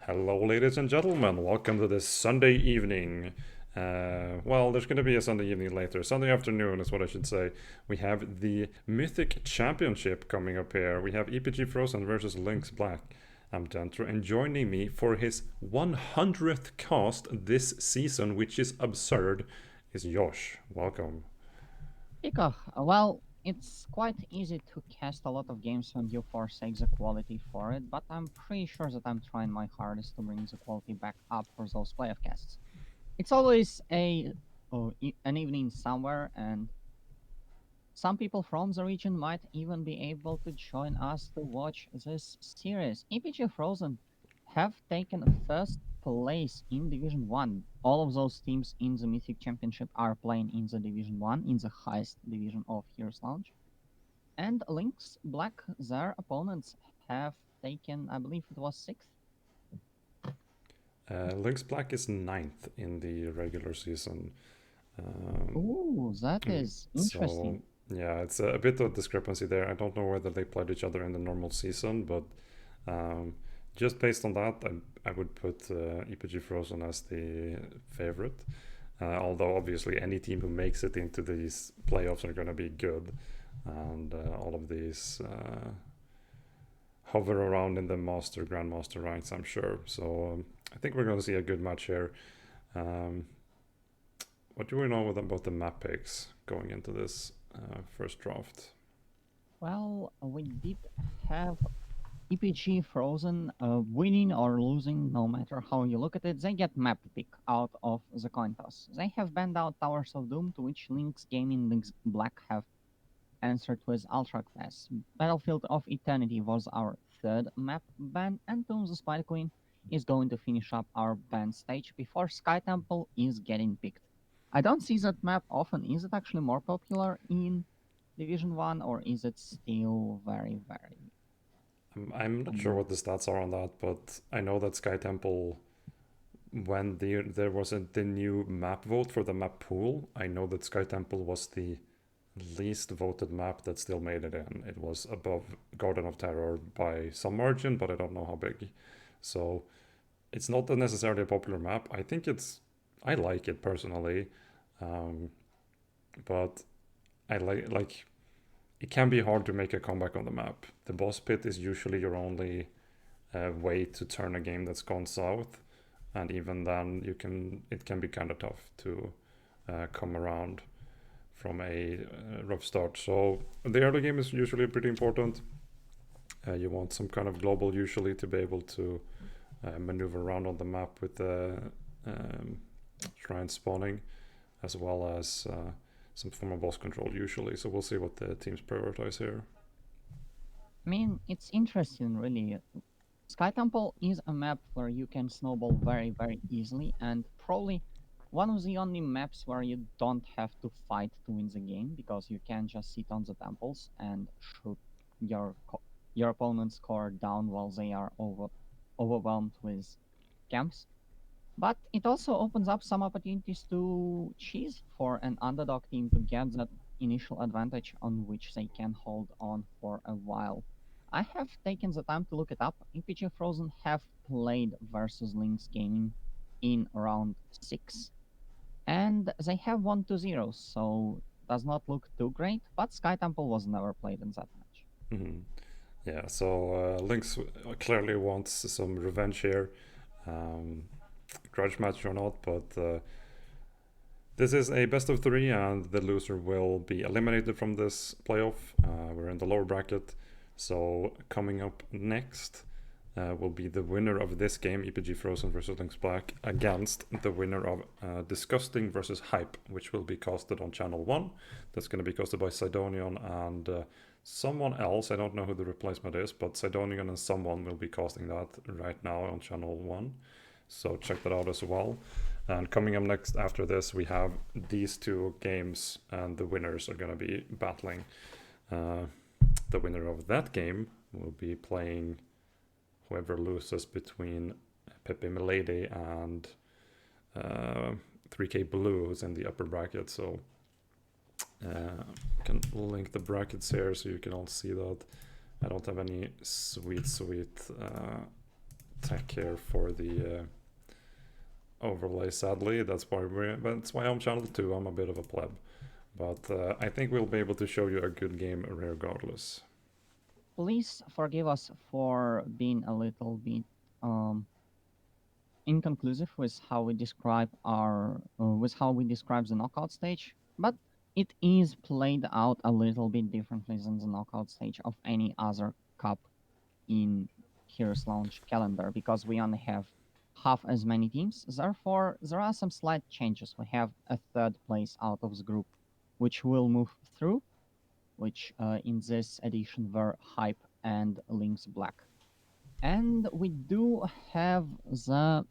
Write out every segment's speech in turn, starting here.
Hello, ladies and gentlemen. Welcome to this Sunday evening. Well, there's going to be a Sunday evening later. Sunday afternoon is what I should say. We have the Mythic Championship coming up here. We have EPG Frozen versus Lynx Black. I'm Dentro, and joining me for his 100th cast this season, which is absurd, is Yosh. Welcome. Ika, well, it's quite easy to cast a lot of games when you forsake the quality for it, but I'm pretty sure that I'm trying my hardest to bring the quality back up for those playoff casts. It's always an evening somewhere, and some people from the region might even be able to join us to watch this series. EPG Frozen have taken first place in Division 1. All of those teams in the Mythic Championship are playing in the Division 1, in the highest division of Heroes Lounge. And Lynx Black, their opponents have taken, I believe it was sixth. Lynx Black is ninth in the regular season. Um, Ooh, that is So interesting. yeah, it's a bit of discrepancy there. I don't know whether they played each other in the normal season, but um, just based on that, I would put EPG Frozen as the favorite. Although obviously any team who makes it into these playoffs are going to be good, and all of these hover around in the Master Grandmaster ranks, I'm sure. So I think we're going to see a good match here. Um, what do we know about the map picks going into this first draft? Well, we did have EPG Frozen winning or losing, no matter how you look at it, they get map pick out of the coin toss. They have banned out Towers of Doom, to which Lynx Gaming Lynx Black have answered with Ultra Class. Battlefield of Eternity was our third map ban, and Tombs the Spider Queen is going to finish up our ban stage before Sky Temple is getting picked. I don't see that map often. Is it actually more popular in Division 1 or is it still very I'm not sure um, what the stats are on that, but I know that Sky Temple, when there was the new map vote for the map pool, I know that Sky Temple was the least voted map that still made it in. It was above Garden of Terror by some margin, but I don't know how big. So it's not necessarily a popular map. I like it personally, um, but I like it can be hard to make a comeback on the map. The boss pit is usually your only way to turn a game that's gone south, and even then, it can be kind of tough to come around from a rough start. So the early game is usually pretty important. You want some kind of global usually to be able to maneuver around on the map with the um, shrine spawning, as well as some form of boss control usually. So we'll see what the teams prioritize here. I mean, it's interesting, really. Sky Temple is a map where you can snowball very easily, and probably one of the only maps where you don't have to fight to win the game because you can just sit on the temples and shoot your your opponent's core down while they are overwhelmed with camps. But it also opens up some opportunities to cheese for an underdog team to get that initial advantage on which they can hold on for a while. I have taken the time to look it up. EPG Frozen have played versus Lynx Gaming in round 6, and they have won 2-0, so does not look too great, but Sky Temple was never played in that match. Mm-hmm. Yeah, so Lynx clearly wants some revenge here, um, grudge match or not, but this is a best of three, and the loser will be eliminated from this playoff. We're in the lower bracket, so coming up next will be the winner of this game, EPG Frozen versus Lynx Black, against the winner of Disgusting versus Hype, which will be casted on Channel 1. That's going to be casted by Sidonian and someone else. I don't know who the replacement is, but Sidonian and someone will be casting that right now on Channel 1. So check that out as well. And coming up next after this, we have these two games, and the winners are going to be battling. Uh, the winner of that game will be playing whoever loses between Pepe Milady and 3K Blue, who's in the upper bracket. So I can link the brackets here so you can all see that. I don't have any sweet tech here for the overlay. Sadly, that's why I'm channel 2. I'm a bit of a pleb, but I think we'll be able to show you a good game regardless. Please forgive us for being a little bit inconclusive with how we describe the knockout stage, but it is played out a little bit differently than the knockout stage of any other cup in Heroes Launch calendar because we only have half as many teams. Therefore, there are some slight changes. We have a third place out of the group, which will move through, which in this edition were Hype and Lynx Black. And we do have the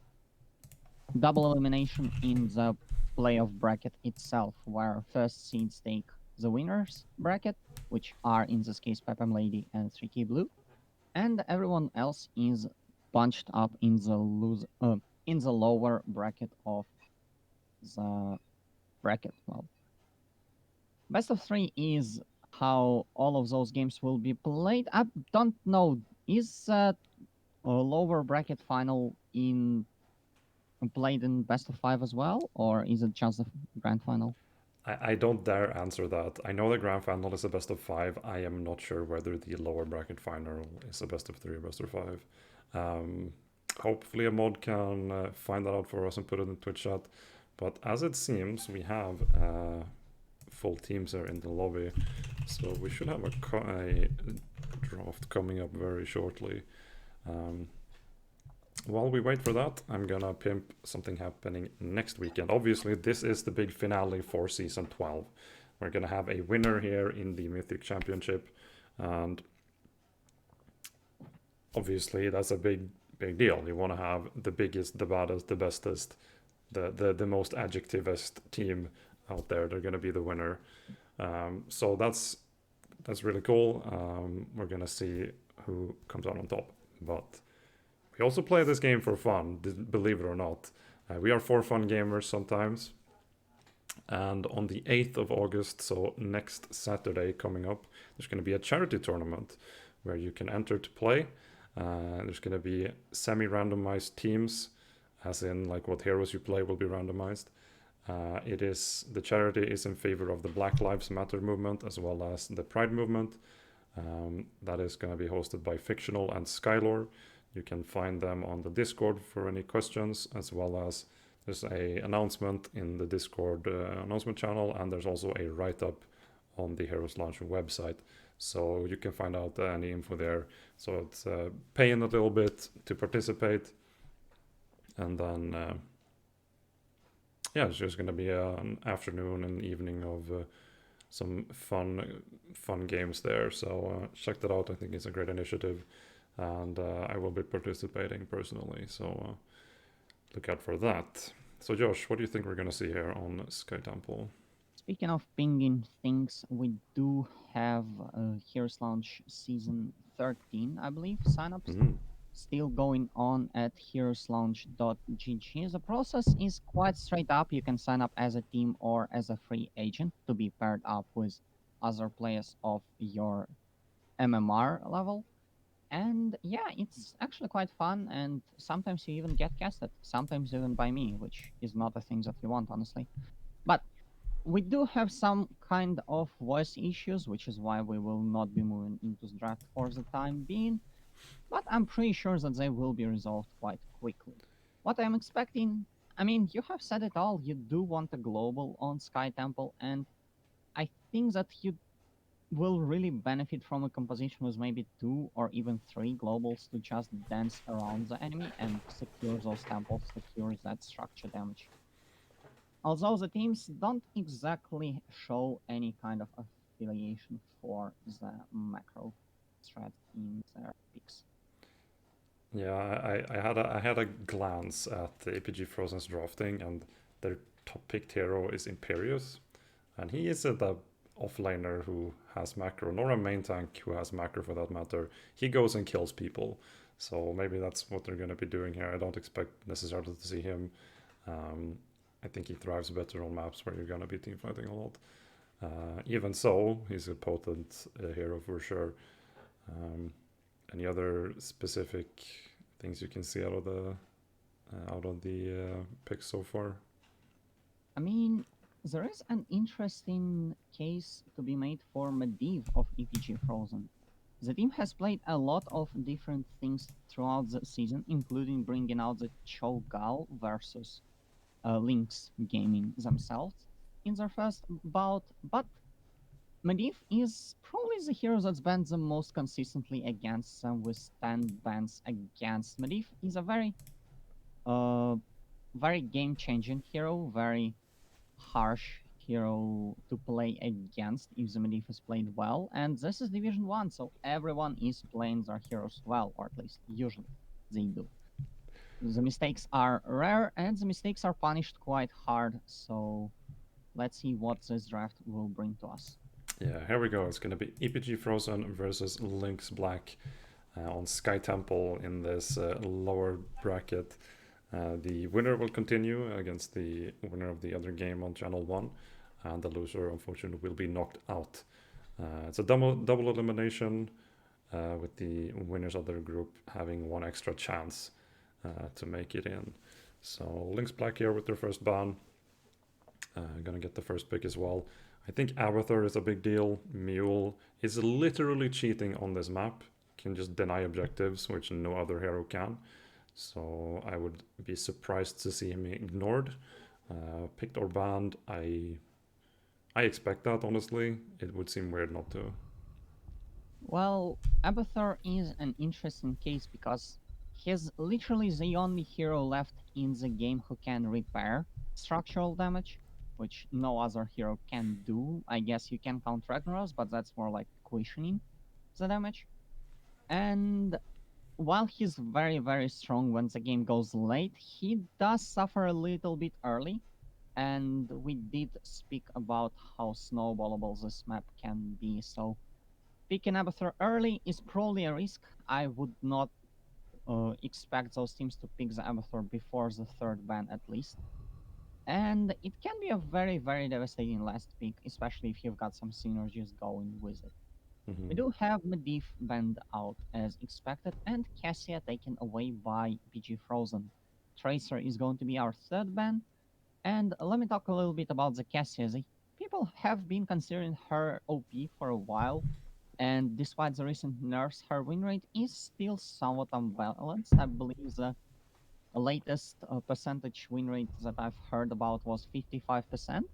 double elimination in the playoff bracket itself, where first seeds take the winners bracket, which are in this case Pepem Lady and 3K Blue, and everyone else is bunched up in the lower bracket of the bracket. Well, best of 3 is how all of those games will be played. I don't know, is a lower bracket final in played in best of 5 as well, or is it just the grand final? I don't dare answer that. I know the grand final is a best of 5. I am not sure whether the lower bracket final is a best of 3 or best of 5. Hopefully a mod can find that out for us and put it in Twitch chat. But as it seems, we have full teams here in the lobby, so we should have a draft coming up very shortly. While we wait for that, I'm gonna pimp something happening next weekend. Obviously, this is the big finale for season 12. We're gonna have a winner here in the Mythic Championship, and obviously that's a big deal. You want to have the biggest, the baddest, the bestest, the most adjectivist team out there. They're gonna be the winner. So that's really cool. We're gonna see who comes out on top, but we also play this game for fun, believe it or not. We are for fun gamers sometimes. And on the 8th of August, so next Saturday coming up, there's going to be a charity tournament where you can enter to play. There's going to be semi-randomized teams, as in like what heroes you play will be randomized. The charity is in favor of the Black Lives Matter movement as well as the Pride movement. That is going to be hosted by Fictional and Skylore. You can find them on the Discord for any questions, as well as there's a announcement in the Discord announcement channel, and there's also a write-up on the Heroes Launch website. So you can find out any info there. So it's paying a little bit to participate. And then, it's just going to be an afternoon and evening of some fun games there. So check that out. I think it's a great initiative. And I will be participating personally, so look out for that. So Josh, what do you think we're gonna see here on Sky Temple? Speaking of pinging things, we do have Heroes Launch Season 13, I believe, signups still going on at heroeslaunch.gg. The process is quite straight up. You can sign up as a team or as a free agent to be paired up with other players of your MMR level. And yeah, it's actually quite fun, and sometimes you even get casted, sometimes even by me, which is not a thing that you want, honestly. But we do have some kind of voice issues, which is why we will not be moving into the draft for the time being. But I'm pretty sure that they will be resolved quite quickly. What I'm expecting, I mean, you have said it all. You do want a global on Sky Temple, and I think that you will really benefit from a composition with maybe 2 or even 3 globals to just dance around the enemy and secure those temples, secure that structure damage. Although the teams don't exactly show any kind of affiliation for the macro threat in their picks. Yeah, I had a glance at the EPG Frozen's drafting, and their top picked hero is Imperius, and he isn't a offlaner who has macro, nor a main tank who has macro for that matter. He goes and kills people, so maybe that's what they're going to be doing here. I don't expect necessarily to see him. I think he thrives better on maps where you're going to be teamfighting a lot. Even so, he's a potent hero for sure. Any other specific things you can see out of the picks so far. I mean, there is an interesting case to be made for Medivh of EPG Frozen. The team has played a lot of different things throughout the season, including bringing out the Cho'Gall versus Lynx gaming themselves in their first bout, but Medivh is probably the hero that's banned the most consistently against them with 10 bans against. Medivh is a uh, very game-changing hero, very harsh hero to play against if the Medivh is played well, and this is Division 1, so everyone is playing their heroes well, or at least usually they do. The mistakes are rare, and the mistakes are punished quite hard, so let's see what this draft will bring to us. Yeah, here we go. It's going to be EPG Frozen versus Lynx Black on Sky Temple in this lower bracket. The winner will continue against the winner of the other game on Channel 1, and the loser, unfortunately, will be knocked out. It's a double elimination with the winners of their group having one extra chance to make it in. So Lynx Black here with their first ban. Gonna get the first pick as well. I think Avatar is a big deal. Mule is literally cheating on this map. Can just deny objectives, which no other hero can. So I would be surprised to see him ignored. Picked or banned, I expect that, honestly. It would seem weird not to. Well, Abathur is an interesting case because he's literally the only hero left in the game who can repair structural damage, which no other hero can do. I guess you can count Ragnaros, but that's more like cushioning the damage. And while he's very, very strong when the game goes late, he does suffer a little bit early. And we did speak about how snowballable this map can be. So picking Abathur early is probably a risk. I would not expect those teams to pick the Abathur before the third ban at least. And it can be a very, very devastating last pick, especially if you've got some synergies going with it. We Mm-hmm. do have Medivh banned out as expected, and Cassia taken away by PG Frozen. Tracer is going to be our third ban, and let me talk a little bit about the Cassia. People have been considering her OP for a while, and despite the recent nerfs, her win rate is still somewhat unbalanced. I believe the latest percentage win rate that I've heard about was 55%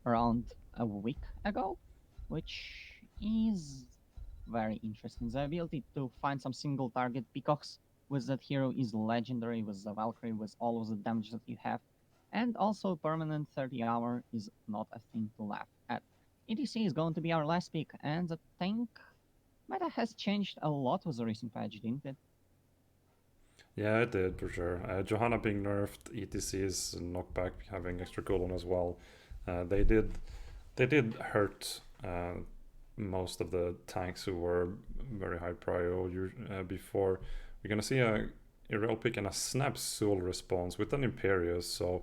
around a week ago, which is very interesting. The ability to find some single target peacocks with that hero is legendary with the Valkyrie, with all of the damage that you have. And also, permanent 30 hour is not a thing to laugh at. ETC is going to be our last pick, and the tank meta has changed a lot with the recent patch, didn't it? Yeah, it did for sure. Johanna being nerfed, ETC's knockback having extra cooldown as well. They did hurt most of the tanks who were very high prio before. We're gonna see a Irel pick and a Snap Soul response with an Imperious, so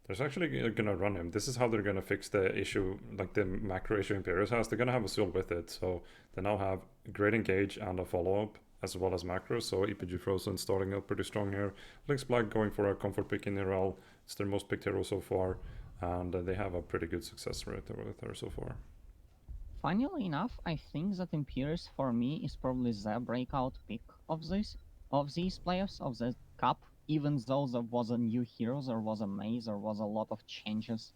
there's actually gonna run him. This is how they're gonna fix the issue, like the macro issue Imperious has. They're gonna have a Soul with it, so they now have great engage and a follow up as well as macro. So EPG Frozen starting out pretty strong here. Lynx Black going for a comfort pick in Irel. It's their most picked hero so far, and they have a pretty good success rate with her so far. Funnily enough, I think that Imperius for me is probably the breakout pick of these players of the cup. Even though there was a new hero, there was a maze, there was a lot of changes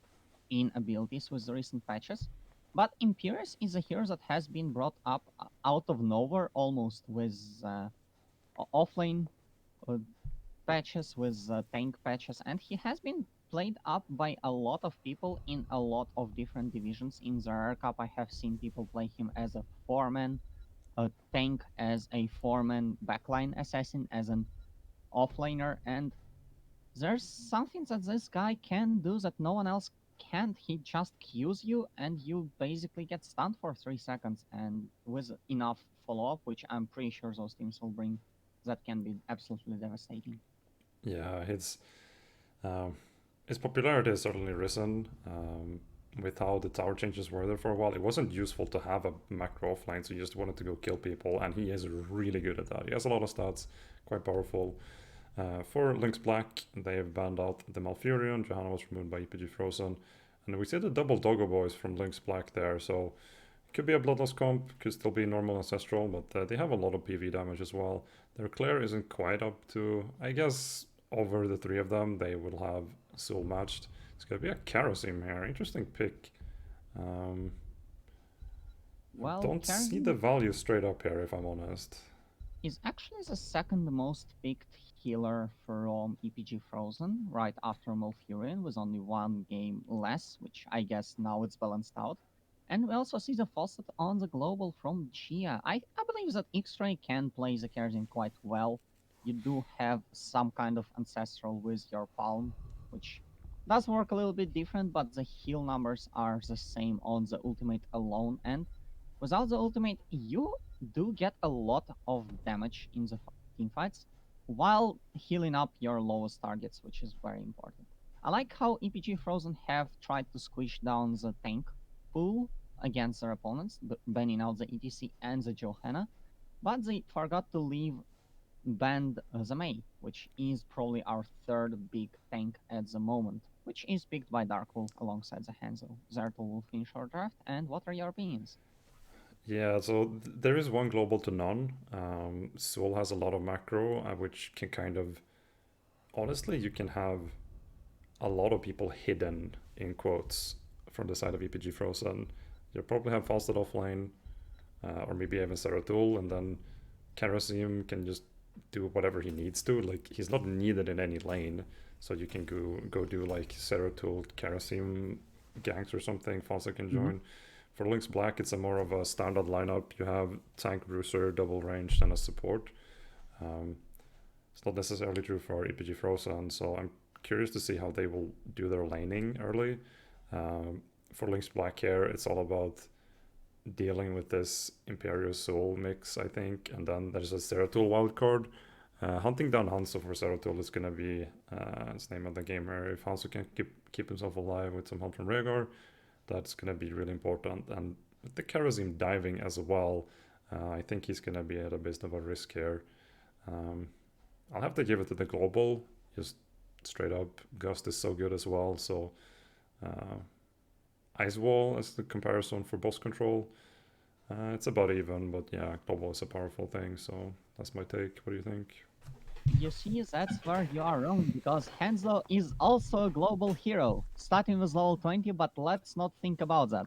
in abilities with the recent patches. But Imperius is a hero that has been brought up out of nowhere almost with offlane uh, patches, with tank patches, and he has been played up by a lot of people in a lot of different divisions. In the Rare Cup, I have seen people play him as a foreman, a tank as a foreman, backline assassin as an offlaner, and there's something that this guy can do that no one else can't. He just Qs you, and you basically get stunned for 3 seconds, and with enough follow-up, which I'm pretty sure those teams will bring, that can be absolutely devastating. Yeah, um, his popularity has certainly risen. with how the tower changes were there for a while, it wasn't useful to have a macro offline, so you just wanted to go kill people, and he is really good at that. He has a lot of stats, quite powerful. For Lynx Black, they have banned out the Malfurion, Johanna was removed by EPG Frozen, and we see the double Doggo Boys from Lynx Black there, so it could be a Bloodlust comp, could still be normal Ancestral, but they have a lot of PV damage as well. Their Claire isn't quite up to, I guess, over the three of them, they will have Soul matched. It's gonna be a Karasim here, interesting pick. Well, Don't see the value straight up here, if I'm honest. Is actually the second most picked healer from EPG Frozen, right after Malfurion, with only one game less, which I guess now it's balanced out. And we also see the faucet on the global from Gia. I believe that X-Ray can play the Kerzin quite well. You do have some kind of ancestral with your palm, which does work a little bit different, but the heal numbers are the same on the ultimate alone. And without the ultimate, you do get a lot of damage in the team fights while healing up your lowest targets, which is very important. I like how EPG Frozen have tried to squish down the tank pool against their opponents, banning out the ETC and the Johanna, but they forgot to leave banned the Mei, which is probably our third big tank at the moment, which is picked by Darkwolf alongside the Hanzo. Zerto will finish our draft, and what are your opinions? Yeah, so there is one global to none. Soul has a lot of macro, which can kind of, honestly, you can have a lot of people hidden in quotes from the side of EPG Frozen. You'll probably have Fasted offline, or maybe even Zeratul, and then Karasim can just do whatever he needs to. Like, he's not needed in any lane, so you can go do like Zeratul, Karasim ganks or something. Fawcett can join. For Lynx Black, it's a more of a standard lineup. You have tank, bruiser, double ranged, and a support. It's not necessarily true for EPG Frozen, so I'm curious to see how they will do their laning early. For Lynx Black here, it's all about dealing with this Imperial Soul mix, I think, and then there's a Zeratul wildcard. Hunting down Hanzo for Zeratul is going to be its name of the game here. If Hanzo can keep himself alive with some help from Rhaegar, that's going to be really important. And with the Karasim diving as well, I think he's going to be at a bit of a risk here. I'll have to give it to the global, just straight up. Gust is so good as well, so Ice Wall as the comparison for boss control. It's about even, but yeah, global is a powerful thing, so that's my take. What do you think? You see, that's where you are wrong, because Hanzo is also a global hero, starting with level 20, but let's not think about that.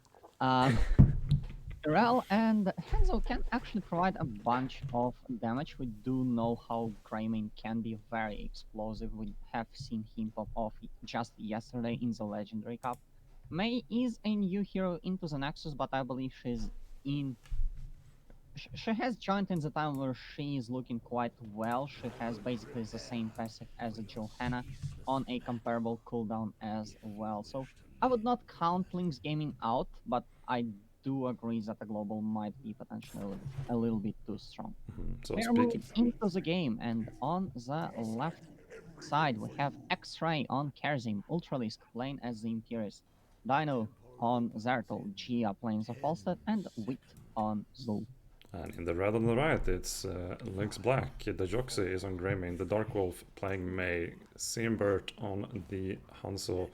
Rel and Hanzo can actually provide a bunch of damage. We do know how Greymane can be very explosive. We have seen him pop off just yesterday in the Legendary Cup. Mei is a new hero into the Nexus, but I believe she's in she has joined in the time where she is looking quite well. She has basically the same passive as a Johanna on a comparable cooldown as well. So I would not count Lynx Gaming out, but I do agree that the global might be potentially a little bit too strong. So We are moving into the game, and on the left side we have X-Ray on Kerzim, Ultralisk playing as the Imperius, Dino on Zertal, Gia playing the Falstad, and Wit on Zul. And in the red on the right, it's Lynx Black. The Joxy is on Greymane. The Dark Wolf playing Mei. Simbert on the Hanzo.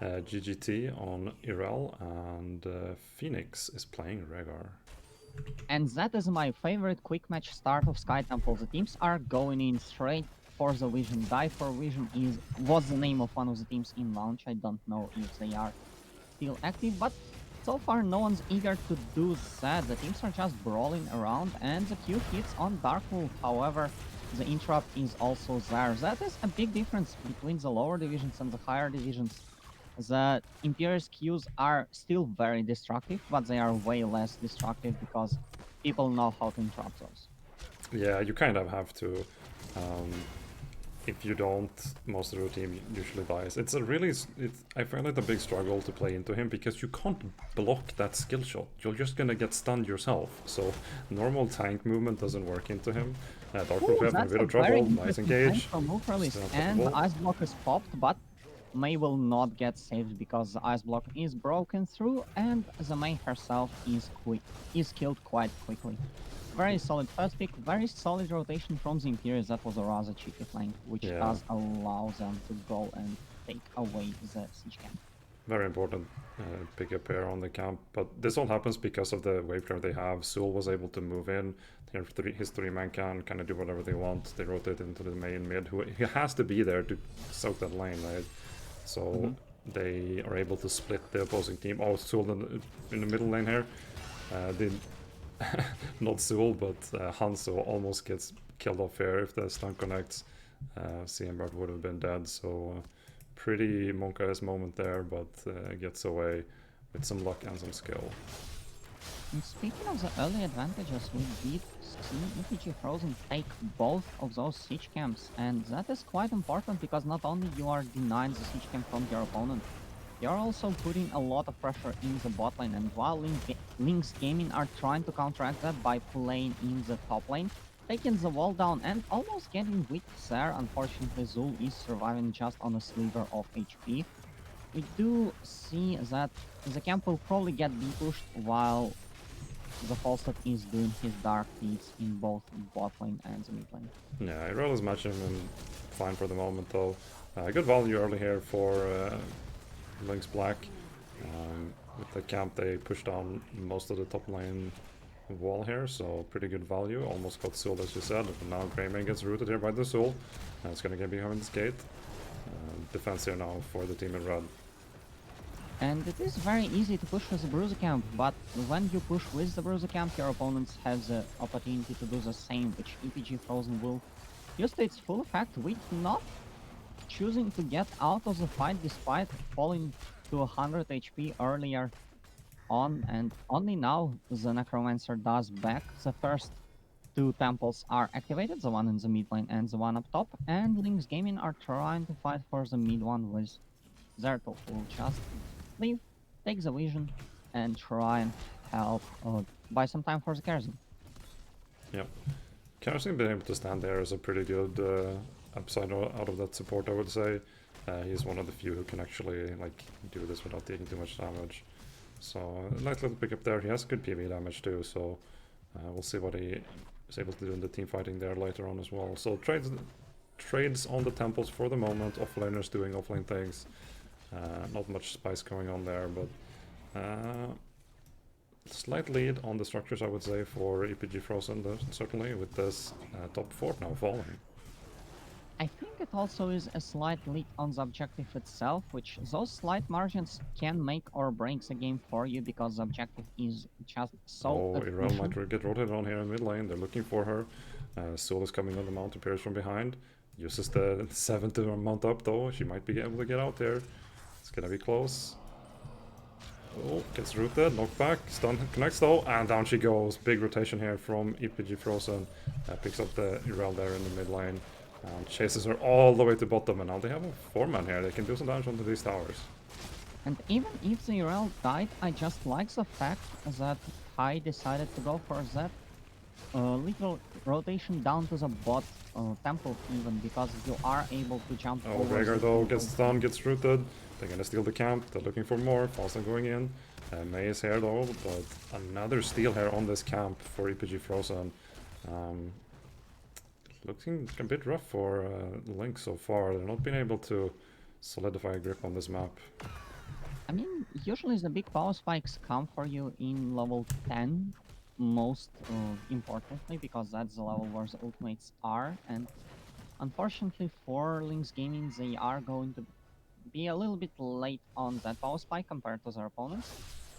GGT on Irel. And Phoenix is playing Rhaegar. And that is my favorite quick match start of Sky Temple. The teams are going in straight for the Vision. Die for Vision was the name of one of the teams in launch. I don't know if they are still active, but so far, no one's eager to do that. The teams are just brawling around, and the Q hits on Darkwolf. However, the interrupt is also there. That is a big difference between the lower divisions and the higher divisions. The Imperious Qs are still very destructive, but they are way less destructive because people know how to interrupt those. Yeah, you kind of have to. If you don't, most of your team usually dies. It's a really, I find it a big struggle to play into him because you can't block that skill shot. You're just gonna get stunned yourself. So normal tank movement doesn't work into him. Dark Wolf having a bit of trouble. Nice engage. And the Ice Block is popped, but Mei will not get saved because the ice block is broken through, and the Mei herself is killed quite quickly. Very solid first pick, very solid rotation from the Imperials. That was a rather cheeky flank, which Yeah, does allow them to go and take away the siege camp. very important pick up here on the camp. But this all happens because of the wave clear they have. Sul was able to move in. His three-man can kind of do whatever they want. They rotate into the main mid, who he has to be there to soak that lane, right? So they are able to split the opposing team. Oh, Sul in the middle lane here. Did not Sul, but Hanzo almost gets killed off here. If the stun connects, CMBart would have been dead. So pretty Monka's moment there, but gets away with some luck and some skill. And speaking of the early advantages, we did see EPG Frozen take both of those siege camps, and that is quite important because not only you are denying the siege camp from your opponent, you're also putting a lot of pressure in the bot lane, and while Lynx Gaming are trying to counteract that by playing in the top lane, taking the wall down and almost getting weak there. Unfortunately, Zul is surviving just on a sliver of HP. We do see that the camp will probably get pushed while the Falstad is doing his dark deeds in both bot lane and the mid lane. Yeah, Irelia is matching him fine for the moment though. Good value early here for Lynx Black. With the camp they pushed down most of the top lane wall here, so pretty good value. Almost got Soul as you said, but now Greymane gets rooted here by the Soul. It's gonna get behind this gate. Defense here now for the team in red. And it is very easy to push with the Bruiser Camp, but when you push with the Bruiser Camp, your opponents have the opportunity to do the same, which EPG Frozen will use to its full effect, with not choosing to get out of the fight despite falling to 100 HP earlier on, and only now the Necromancer does back. The first two temples are activated, the one in the mid lane and the one up top, and Lynx Gaming are trying to fight for the mid one with Dentro, who will just leave, take the vision, and try and help buy some time for the Kerosene. Yep. Kerosene being able to stand there is a pretty good upside out of that support, I would say. He's one of the few who can actually like do this without taking too much damage. So nice little pickup there. He has good PV damage too, so we'll see what he is able to do in the team fighting there later on as well. So trades on the temples for the moment. Offlaners doing offlane things. Not much spice going on there, but slight lead on the structures, I would say, for EPG Frozen, certainly, with this top fort now falling. I think it also is a slight lead on the objective itself, which those slight margins can make or break the game for you because the objective is just so Oh, Irel efficient. might get rotated on here in mid lane. They're looking for her. Soul is coming on the mount, appears from behind. Uses the 7 to mount up though. She might be able to get out there. It's gonna be close. Oh, gets rooted, knocked back, stun connects though, and down she goes. Big rotation here from EPG Frozen. Picks up the Irel there in the mid lane. And chases her all the way to bottom, and now they have a 4-man here. They can do some damage onto these towers. And even if the URL died, I just like the fact that I decided to go for that little rotation down to the bot temple even, because you are able to jump Oh, over Rhaegar the though temple. gets stunned, gets rooted. They're gonna steal the camp. They're looking for more. Falstad going in. Mei is here though, but another steal here on this camp for EPG Frozen. Looking a bit rough for Lynx so far. They're not being able to solidify a grip on this map. I mean, usually the big power spikes come for you in level 10, most importantly, because that's the level where the ultimates are. And unfortunately for Lynx Gaming, they are going to be a little bit late on that power spike compared to their opponents,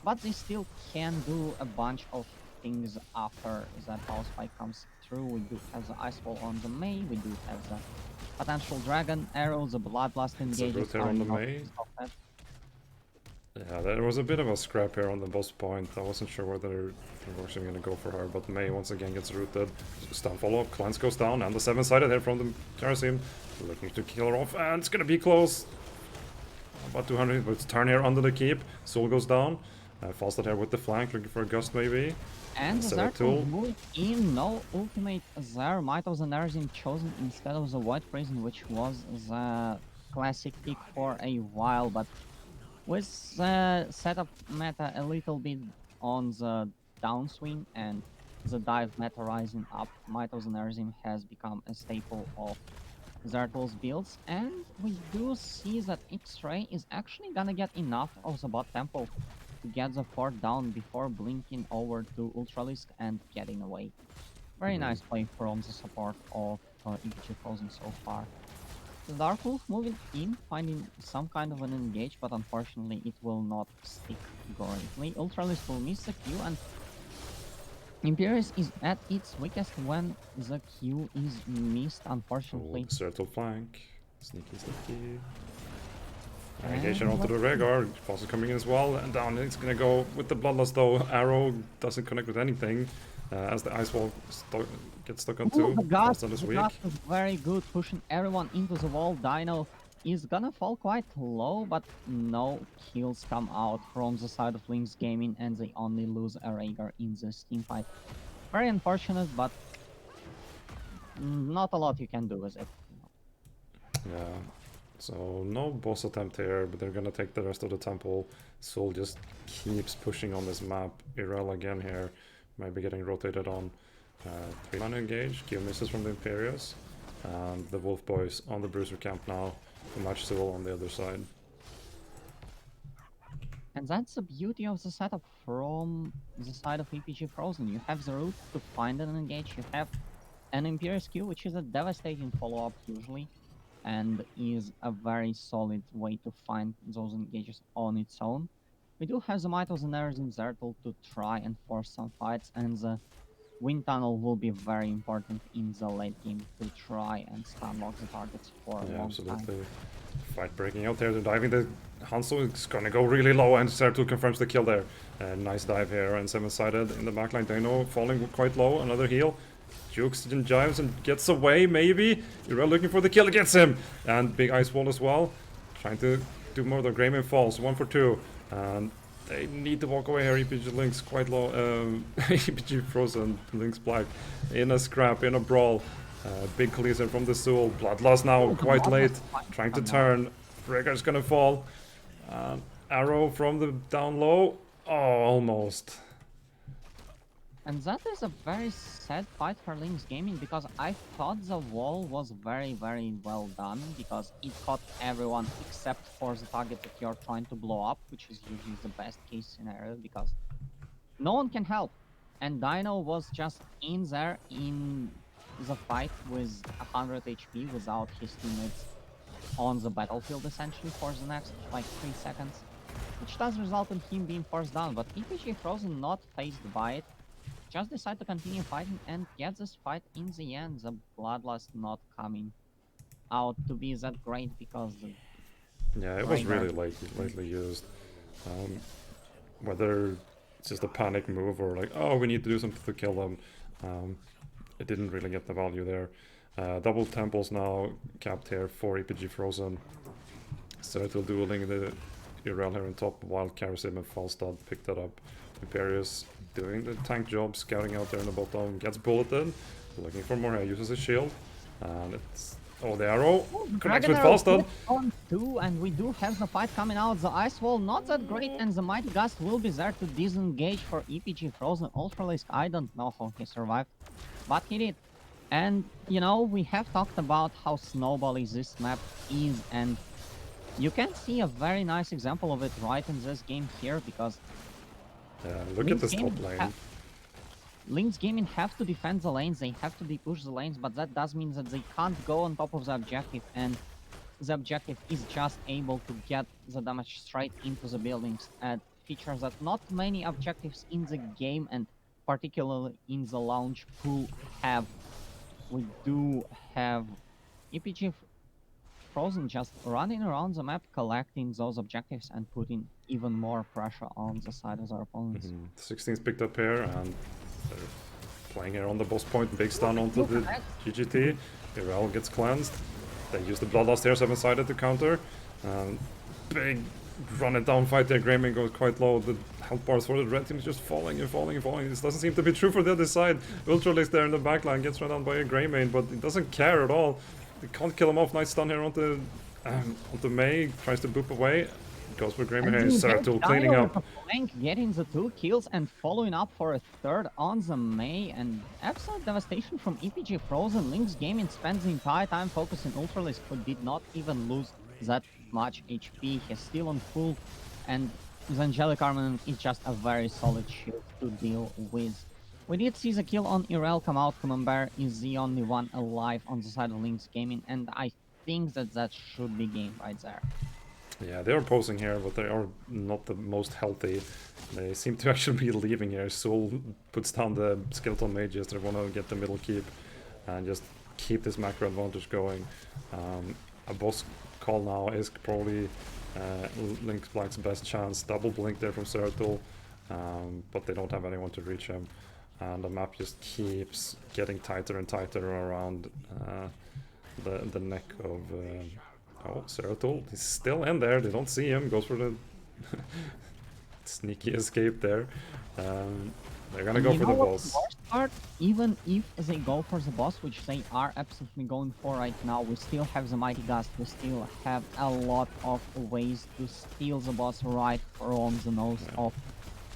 but they still can do a bunch of things after that power spike comes through. We do have the Ice Wall on the Mei, we do have the potential Dragon Arrow, the Bloodlust engages Root here on the not Mei. stop that. Yeah, there was a bit of a scrap here on the boss point. I wasn't sure whether they were actually going to go for her, but Mei once again gets rooted. Stun follow-up, Cleanse goes down, and the 7-sided here from the Kerosene. Looking to kill her off, and it's going to be close. About 200, but it's turn here under the keep. Soul goes down. Falstad here with the flank, looking for a gust maybe. And Set a that tool. will move in, no ultimate there. Might of the Nerazim chosen instead of the White Prison, which was the classic pick for a while, but with setup meta a little bit on the downswing and the dive meta rising up, Mythosanerism has become a staple of Zertul's builds, and we do see that X-Ray is actually gonna get enough of the bot tempo to get the fort down before blinking over to Ultralisk and getting away. Very nice play from the support of EPG Frozen so far. The Dark Wolf moving in, finding some kind of an engage, but unfortunately it will not stick greatly. Ultralisk will miss the Q, and Imperius is at its weakest when the Q is missed, unfortunately. Circle flank. Sneaky, sneaky. And Engaging onto the Rhaegar. Foss is coming in as well, and down it's gonna go with the Bloodlust though. Arrow doesn't connect with anything. As the Ice Wall gets stuck on two. The Gust is is weak. very good, pushing everyone into the wall. Dino is gonna fall quite low, but no kills come out from the side of Lynx Gaming, and they only lose a Rhaegar in this team fight. Very unfortunate, but not a lot you can do with it. Yeah. So no boss attempt here, but they're gonna take the rest of the temple. Soul just keeps pushing on this map. Irel again here, maybe getting rotated on. 3-man engage, Q misses from the Imperius. And the Wolf Boys on the Bruiser camp now. The match Soul on the other side. And that's the beauty of the setup from the side of EPG Frozen. You have the route to find an engage, you have an Imperius Q, which is a devastating follow-up usually, and is a very solid way to find those engages on its own. We do have the Mythosanerism in Zertul to try and force some fights, and the Wind Tunnel will be very important in the late game to try and stunlock the targets for a long absolutely. time. Fight breaking out there, they're diving the Hanzo is gonna go really low, and Zertul confirms the kill there. Nice dive here, and 7-sided in the backline. Dino falling quite low, another heal. Jukes and jives and gets away, maybe. Irel looking for the kill, gets him! And big Ice Wall as well. Trying to do more. The Greyman falls, 1 for 2. And they need to walk away here. EPG Lynx quite low. EPG Frozen, Lynx Black. In a scrap, in a brawl. Big collision from the Soul. Bloodlust now, quite late. Trying to turn. Rhaegar's gonna fall. Arrow from the down low. Oh, almost. And that is a very sad fight for Lynx Gaming, because I thought the wall was very, very well done, because it caught everyone except for the target that you're trying to blow up, which is usually the best case scenario, because no one can help. And Dino was just in there in the fight with 100 HP without his teammates on the battlefield essentially for the next like 3 seconds, which does result in him being forced down. But EPG Frozen, not phased by it, just decide to continue fighting and get this fight in the end. The Bloodlust not coming out to be that great because yeah, it was really lately used. Whether it's just a panic move or like, oh, we need to do something to kill them, it didn't really get the value there. Double temples now capped here for EPG Frozen. Zertul dueling the Irel here on top while Karasim and Falstad picked that up. Imperius doing the tank job, scouting out there in the bottom, gets bulleted, looking for more, uses his shield, and it's, oh, the arrow connects with Falstad. On 2, and we do have the fight coming out. The Ice Wall not that great, and the Mighty Gust will be there to disengage for EPG Frozen. Ultralisk, I don't know how he survived, but he did. And, you know, we have talked about how snowbally this map is, and you can see a very nice example of it right in this game here, because look at this top lane. Lynx Gaming have to defend the lanes, they have to push the lanes, but that does mean that they can't go on top of the objective, and the objective is just able to get the damage straight into the buildings, and features that not many objectives in the game, and particularly in the launch pool, have. We do have EPG Frozen just running around the map, collecting those objectives and putting even more pressure on the side of their opponents. 16's picked up here, and they're playing here on the boss point. Big stun onto the GGT. Irel gets cleansed. They use the Bloodlust here, 7-sided to counter. Big run it down fight there. Greyman goes quite low. The health bars for the red team is just falling and falling and falling. This doesn't seem to be true for the other side. Ultralisk there in the backline gets run down by a Greyman, but it doesn't care at all. They can't kill him off. Nice stun here onto Onto May, tries to boop away. Goes for Grimmer And here. the Zeratul cleaning Giant up. flank getting the 2 kills and following up for a third on the May, and absolute devastation from EPG Frozen. Lynx Gaming spends the entire time focusing Ultralisk, who did not even lose that much HP. He's still on full, and the Angelic Armament is just a very solid shield to deal with. We did see the kill on Irel come out. Camembert is the only one alive on the side of Lynx Gaming, and I think that should be game right there. Yeah, they are posing here, but they are not the most healthy. They seem to actually be leaving here. Soul puts down the skeleton mages. They want to get the middle keep and just keep this macro advantage going. A boss call now is probably Lynx Black's best chance. Double blink there from Zeratul, but they don't have anyone to reach him. And the map just keeps getting tighter and tighter around the neck of... oh, Zeratul, he's still in there. They don't see him. Goes for the sneaky escape there. They're gonna go for the boss. The worst part, even if they go for the boss, which they are absolutely going for right now, we still have the Mighty Gust. We still have a lot of ways to steal the boss right from the nose of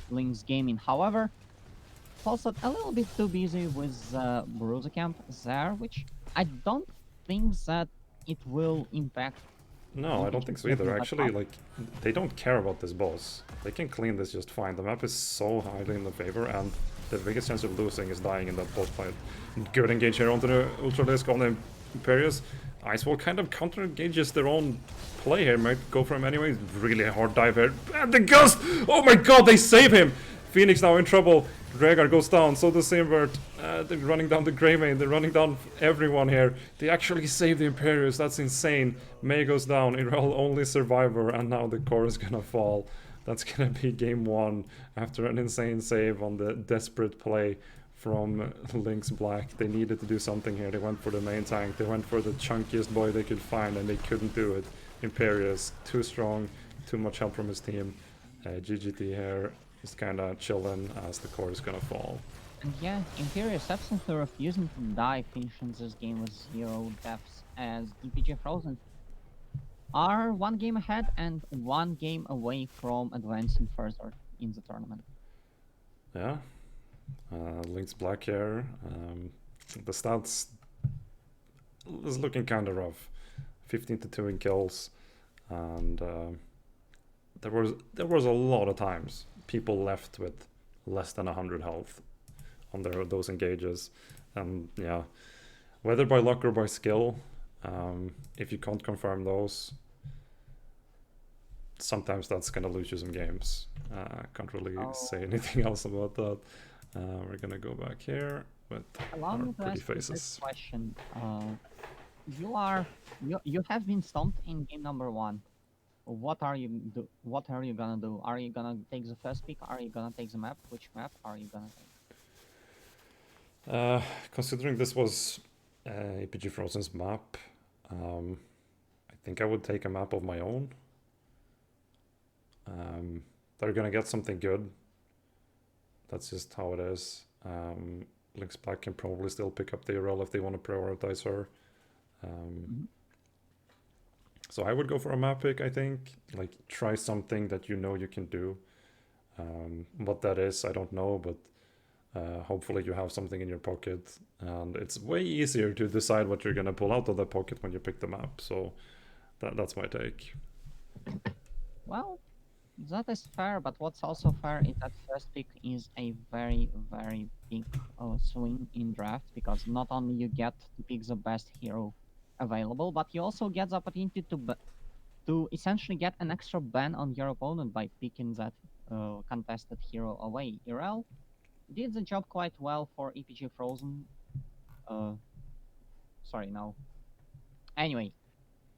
Lynx Gaming. However, also a little bit too busy with Bruiser Camp there, which I don't think that it will impact. No, I don't think so either. Actually, like, they don't care about this boss. They can clean this just fine. The map is so highly in their favor, and the biggest chance of losing is dying in that boss fight. Good engage here onto the Ultralisk on the Imperius. Icewall kind of counter engages their own play here. Might go for him anyway. Really hard dive here. And the Gust! Oh my god, they save him! Phoenix now in trouble. Rhaegar goes down, so does Invert. They're running down the Greymane, they're running down everyone here. They actually save the Imperius, that's insane. May goes down, Irel only survivor, and now the core is gonna fall. That's gonna be game 1 after an insane save on the desperate play from Lynx Black. They needed to do something here. They went for the main tank, they went for the chunkiest boy they could find, and they couldn't do it. Imperius, too strong, too much help from his team. GGT here is kind of chilling as the core is gonna fall. And yeah, Imperius absolutely refusing to die, finishing this game with 0 deaths, as EPG Frozen are 1 game ahead and 1 game away from advancing further in the tournament. Yeah, Lynx Black here. The stats is looking kind of rough. 15-2 in kills, and there was a lot of times people left with less than 100 health on those engages, and yeah, whether by luck or by skill, if you can't confirm those, sometimes that's gonna lose you some games. Can't really say anything else about that. We're gonna go back here with our pretty faces. Question. You have been stumped in game number 1. What are you gonna do? Are you gonna take the first pick? Are you gonna take the map? Which map are you gonna take? Considering this was EPG Frozen's map, I think I would take a map of my own. They're gonna get something good. That's just how it is. Lynx Black can probably still pick up the Irel if they want to prioritize her. So I would go for a map pick, I think. Like, try something that you know you can do. What that is, I don't know, but hopefully you have something in your pocket. And it's way easier to decide what you're going to pull out of that pocket when you pick the map. So that's my take. Well, that is fair, but what's also fair is that first pick is a very, very big swing in draft, because not only you get to pick the best hero available, but you also get the opportunity to essentially get an extra ban on your opponent by picking that contested hero away. Irel did the job quite well for EPG Frozen. Sorry, no. Anyway,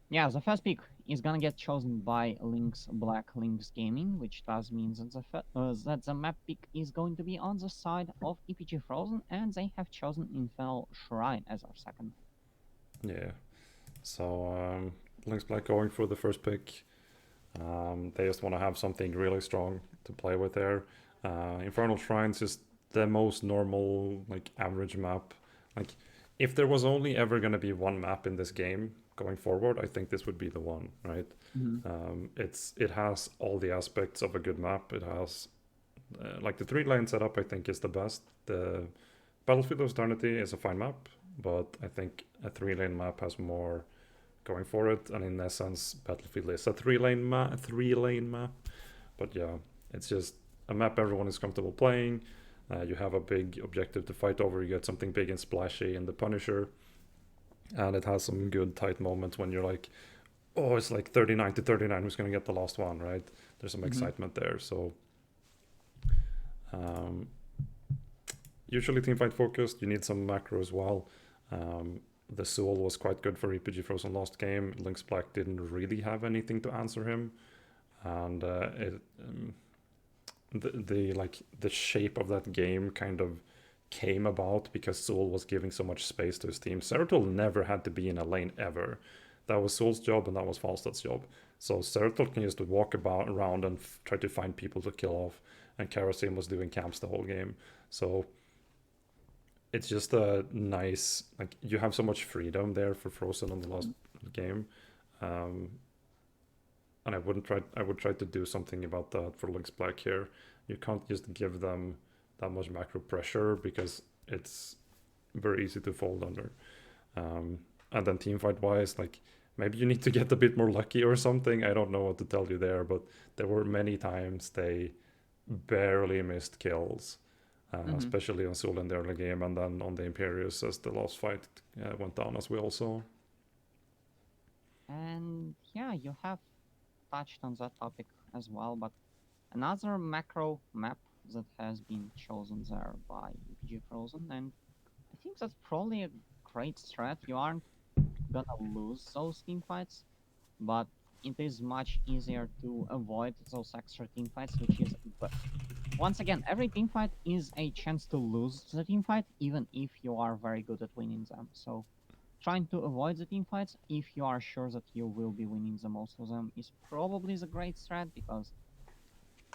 yeah, the first pick is gonna get chosen by Lynx Black Lynx Gaming, which does mean that the map pick is going to be on the side of EPG Frozen, and they have chosen Infernal Shrine as our second. Yeah. So Lynx Black going for the first pick. They just want to have something really strong to play with there. Infernal Shrine's just the most normal, like, average map. Like, if there was only ever going to be one map in this game going forward, I think this would be the one, right? It has all the aspects of a good map. It has like the 3-lane setup, I think, is the best. The Battlefield of Eternity is a fine map, but I think a 3-lane map has more going for it. And in essence, Battlefield is a 3-lane map. But yeah, it's just a map everyone is comfortable playing. You have a big objective to fight over. You get something big and splashy in the Punisher, and it has some good tight moments when you're like, oh, it's like 39-39. Who's gonna get the last one, right? There's some excitement there. So usually teamfight focused. You need some macro as well. The Soul was quite good for EPG Frozen last game. Lynx Black didn't really have anything to answer him, and the shape of that game kind of came about because Soul was giving so much space to his team. Zeratul never had to be in a lane ever. That was Soul's job and that was Falstad's job. So Zeratul can just walk around and try to find people to kill off, and Karasim was doing camps the whole game. So it's just a nice, like, you have so much freedom there for Frozen on the last game. And I would try to do something about that for Lynx Black here. You can't just give them that much macro pressure because it's very easy to fold under. And then teamfight wise, like, maybe you need to get a bit more lucky or something. I don't know what to tell you there, but there were many times they barely missed kills, especially on Soul in the early game, and then on the Imperius as the last fight went down, as we all saw. And yeah, you have touched on that topic as well, but another macro map that has been chosen there by EPG Frozen, and I think that's probably a great strat. You aren't gonna lose those team fights, but it is much easier to avoid those extra team fights, which is, but once again, every team fight is a chance to lose the team fight, even if you are very good at winning them. So trying to avoid the team fights if you are sure that you will be winning the most of them is probably the great strat, because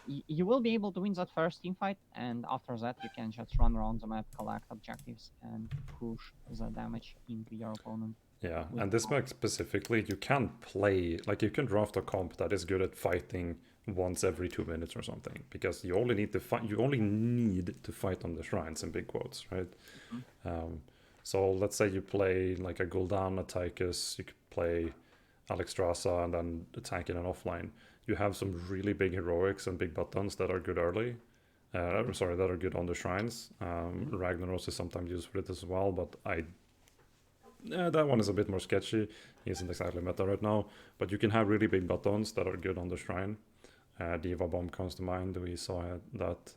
you will be able to win that first team fight, and after that you can just run around the map, collect objectives, and push the damage into your opponent. Yeah, and this map specifically, you can play, like, you can draft a comp that is good at fighting once every 2 minutes or something, because you only need to fight on the shrines, in big quotes, right? So let's say you play like a Gul'dan, a Tychus, you could play Alexstrasza and then attack in an offline. You have some really big heroics and big buttons that are good early. That are good on the shrines. Ragnaros is sometimes used for it as well, but that one is a bit more sketchy. He isn't exactly meta right now, but you can have really big buttons that are good on the shrine. Diva Bomb comes to mind. We saw that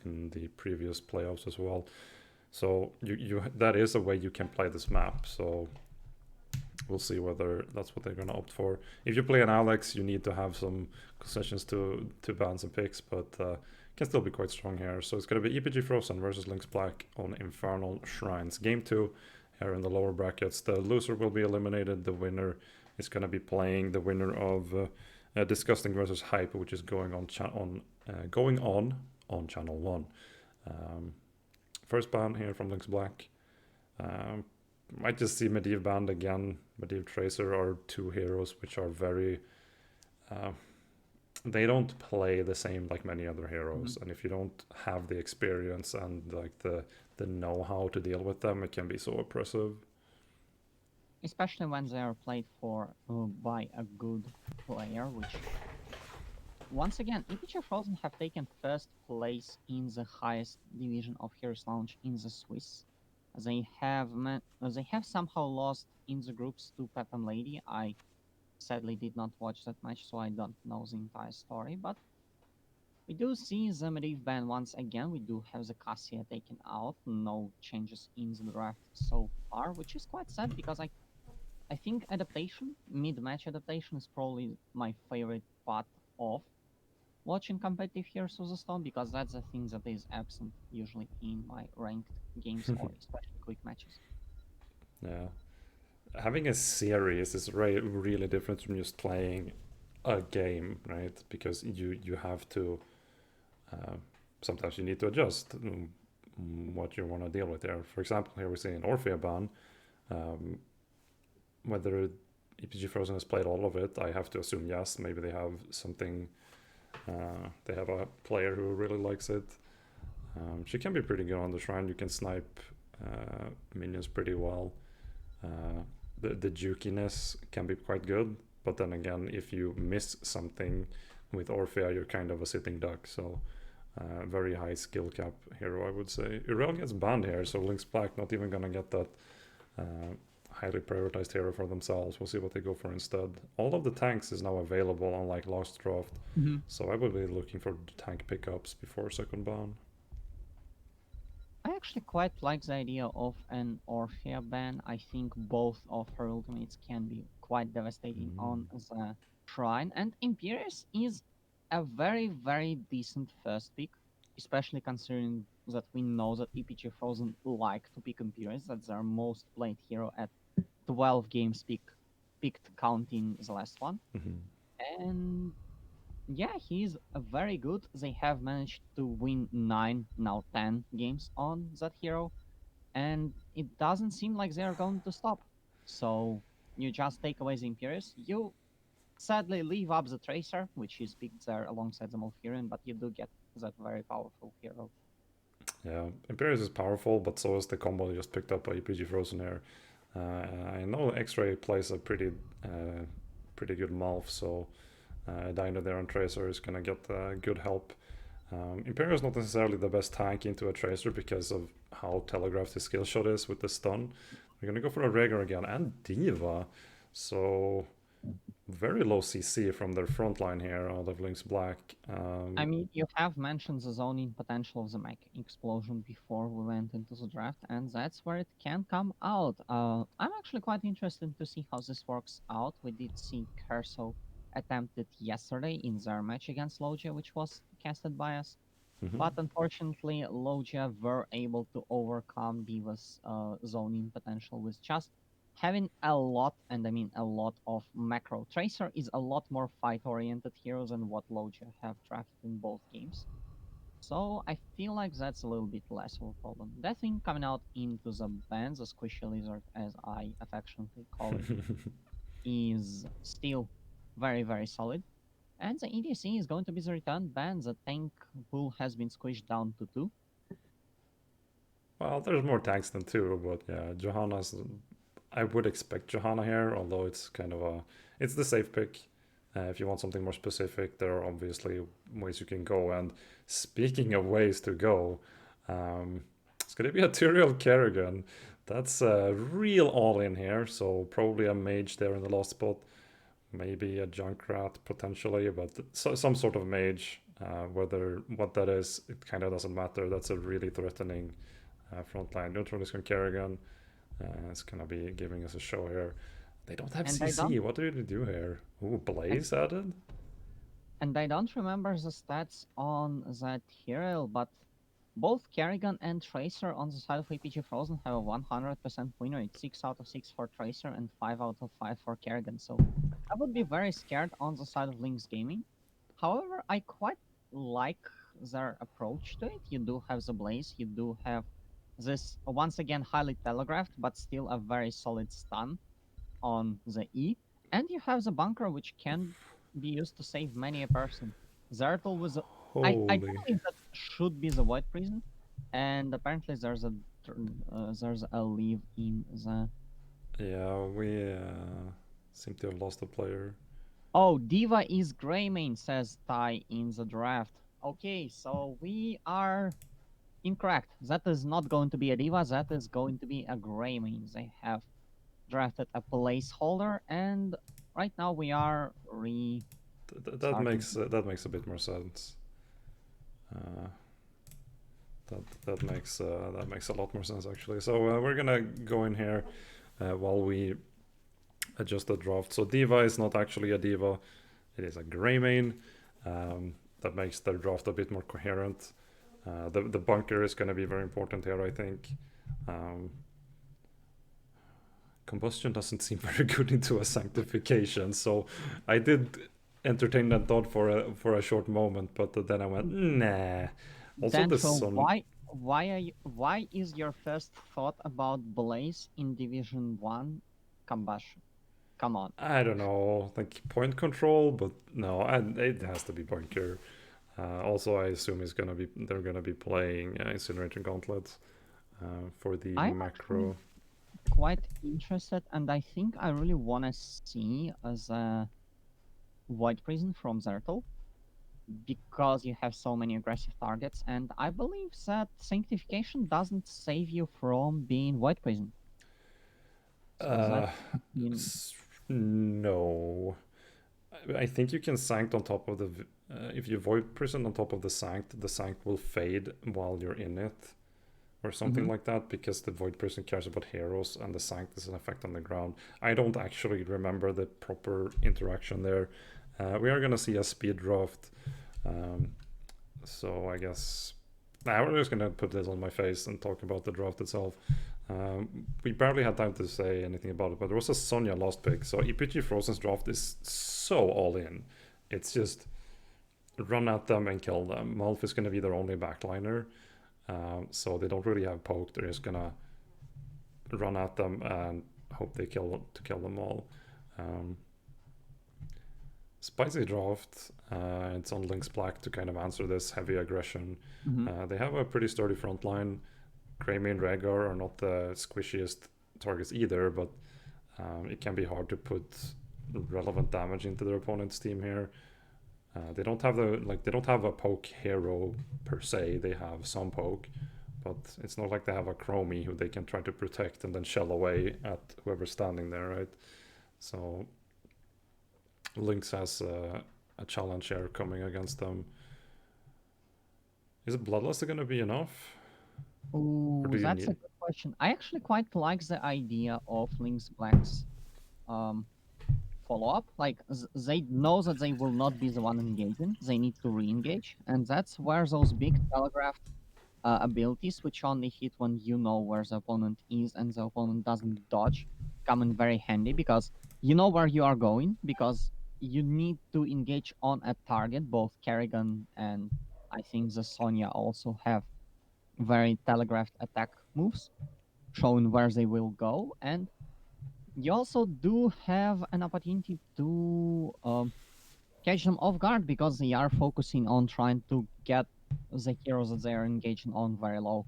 in the previous playoffs as well. So that is a way you can play this map. So we'll see whether that's what they're going to opt for. If you play an Alex, you need to have some concessions to ban some picks, but can still be quite strong here. So it's going to be EPG Frozen versus Lynx Black on Infernal Shrines. Game 2 here in the lower brackets. The loser will be eliminated. The winner is going to be playing the winner of Disgusting versus Hype, which is going on Channel 1. First ban here from Lynx Black. Might just see Medivh banned again. Medivh Tracer are two heroes which are very... they don't play the same like many other heroes, and if you don't have the experience and like the know-how to deal with them, it can be so oppressive. Especially when they are played for by a good player, which, once again, EPG Frozen have taken first place in the highest division of Heroes Launch in the Swiss. They have somehow lost in the groups to Pep and Lady. I sadly did not watch that match, so I don't know the entire story, but we do see the Medivh ban once again. We do have the Cassia taken out. No changes in the draft so far, which is quite sad, because I think mid-match adaptation is probably my favorite part of watching competitive Heroes of the Storm, because that's the thing that is absent usually in my ranked games or especially quick matches. Yeah. Having a series is really different from just playing a game, right? Because you have to... sometimes you need to adjust what you want to deal with there. For example, here we see an Orphea ban. whether EPG Frozen has played all of it. I have to assume yes. Maybe they have something. They have a player who really likes it. She can be pretty good on the shrine. You can snipe minions pretty well. The jukiness can be quite good, but then again, if you miss something with Orphea, you're kind of a sitting duck. So very high skill cap hero, I would say. Uriel gets banned here, so Lynx Black not even gonna get that highly prioritized hero for themselves. We'll see what they go for instead. All of the tanks is now available, unlike last draft. So I would be looking for tank pickups before second ban. I actually quite like the idea of an Orphea ban. I think both of her ultimates can be quite devastating on the shrine, and Imperius is a very, very decent first pick, especially considering that we know that EPG Frozen like to pick Imperius. That's their most played hero at 12 games picked counting the last one. And yeah, he's very good. They have managed to win 9, now 10 games on that hero, and it doesn't seem like they're going to stop. So you just take away the Imperius. You sadly leave up the Tracer, which is picked there alongside the Malfurion, but you do get that very powerful hero. Yeah, Imperius is powerful, but so is the combo just picked up by EPG Frozen Air. I know X-Ray plays a pretty good Malf, so Dino there on Tracer is gonna get good help. Imperius is not necessarily the best tank into a Tracer because of how telegraphed his skill shot is with the stun. We're gonna go for a Rhaegar again and Diva, so very low CC from their front line here out of Lynx Black. I mean, you have mentioned the zoning potential of the mech explosion before we went into the draft, and that's where it can come out. I'm actually quite interested to see how this works out. We did see Curso attempted yesterday in their match against Logia, which was casted by us. But unfortunately, Logia were able to overcome Diva's zoning potential with just having a lot, and I mean a lot, of macro. Tracer is a lot more fight-oriented hero than what Logia have drafted in both games. So I feel like that's a little bit less of a problem. That thing coming out into the bans, the Squishy Lizard, as I affectionately call it, is still very, very solid. And the EDC is going to be the return ban. The tank pool has been squished down to 2. Well, there's more tanks than 2, but yeah, Johanna's. I would expect Johanna here, although it's kind of it's the safe pick. If you want something more specific, there are obviously ways you can go. And speaking of ways to go, it's going to be a Tyrael Kerrigan. That's real all in here, so probably a mage there in the last spot. Maybe a Junkrat potentially, but some sort of mage. Whether what that is, it kind of doesn't matter. That's a really threatening front line. Neutral is Kerrigan. It's gonna be giving us a show here. They don't have And CC. What do they do here? Ooh, Blaze added? And I don't remember the stats on that hero, but both Kerrigan and Tracer on the side of APG Frozen have a 100% win rate. 6 out of 6 for Tracer and 5 out of 5 for Kerrigan. So I would be very scared on the side of Lynx Gaming. However, I quite like their approach to it. You do have the Blaze, you do have this, once again, highly telegraphed, but still a very solid stun on the E. And you have the bunker, which can be used to save many a person. Zertal was I do Holy. believe that should be the Void Prison, and apparently there's a leave in the. Yeah, we seem to have lost a player. Oh, Diva is Greymane, says Ty in the draft. Okay, so we are incorrect. That is not going to be a Diva. That is going to be a Greymane. They have drafted a placeholder, and right now we are That starting. that makes a bit more sense. That makes a lot more sense actually. So we're gonna go in here while we adjust the draft. So Diva is not actually a Diva; it is a Greymane. That makes the draft a bit more coherent. The bunker is going to be very important here, I think. Combustion doesn't seem very good into a sanctification, so I did entertain that thought for a short moment, but then I went nah. Also, Dentro, the sun. why is your first thought about Blaze in Division 1 combustion? Come on. I don't know, like point control, but no, it has to be bunker. Also, I assume they're gonna be playing Incinerator Gauntlets for the I'm actually macro. quite interested, and I think I really want to see as a White Prison from Zerto because you have so many aggressive targets, and I believe that Sanctification doesn't save you from being White Prison. So that Uh, mean s- no, I think you can sanct on top of if you void prison on top of the sanct will fade while you're in it, or something mhm. like that, because the void prison cares about heroes and the sanct is an effect on the ground. I don't actually remember the proper interaction there. We are gonna see a speed draft, um, so I guess now we're just gonna put this on my face and talk about the draft itself. We barely had time to say anything about it, but there was a Sonya last pick. So EPG Frozen's draft is so all in. It's just run at them and kill them. Malf is going to be their only backliner, so they don't really have poke. They're just gonna run at them and hope they kill them all. Um, Spicy draft. It's on Lynx Black to kind of answer this heavy aggression. Mhm. They have a pretty sturdy front line. Greymane and Rhaegar are not the squishiest targets either, but it can be hard to put relevant damage into their opponent's team here. They don't have they don't have a poke hero per se. They have some poke, but it's not like they have a Chromie who they can try to protect and then shell away at whoever's standing there, right? So Lynx has a challenge here coming against them. Is Bloodlust going to be enough, or Oh, do you that's a need? good question. I actually quite like the idea of Lynx Black's um, follow up. Like they know that they will not be the one engaging; they need to re-engage, and that's where those big telegraphed abilities, which only hit when you know where the opponent is and the opponent doesn't dodge, come in very handy because you know where you are going because you need to engage on a target. Both Kerrigan and I think the Sonya also have very telegraphed attack moves showing where they will go, and you also do have an opportunity to catch them off guard because they are focusing on trying to get the heroes that they are engaging on very low.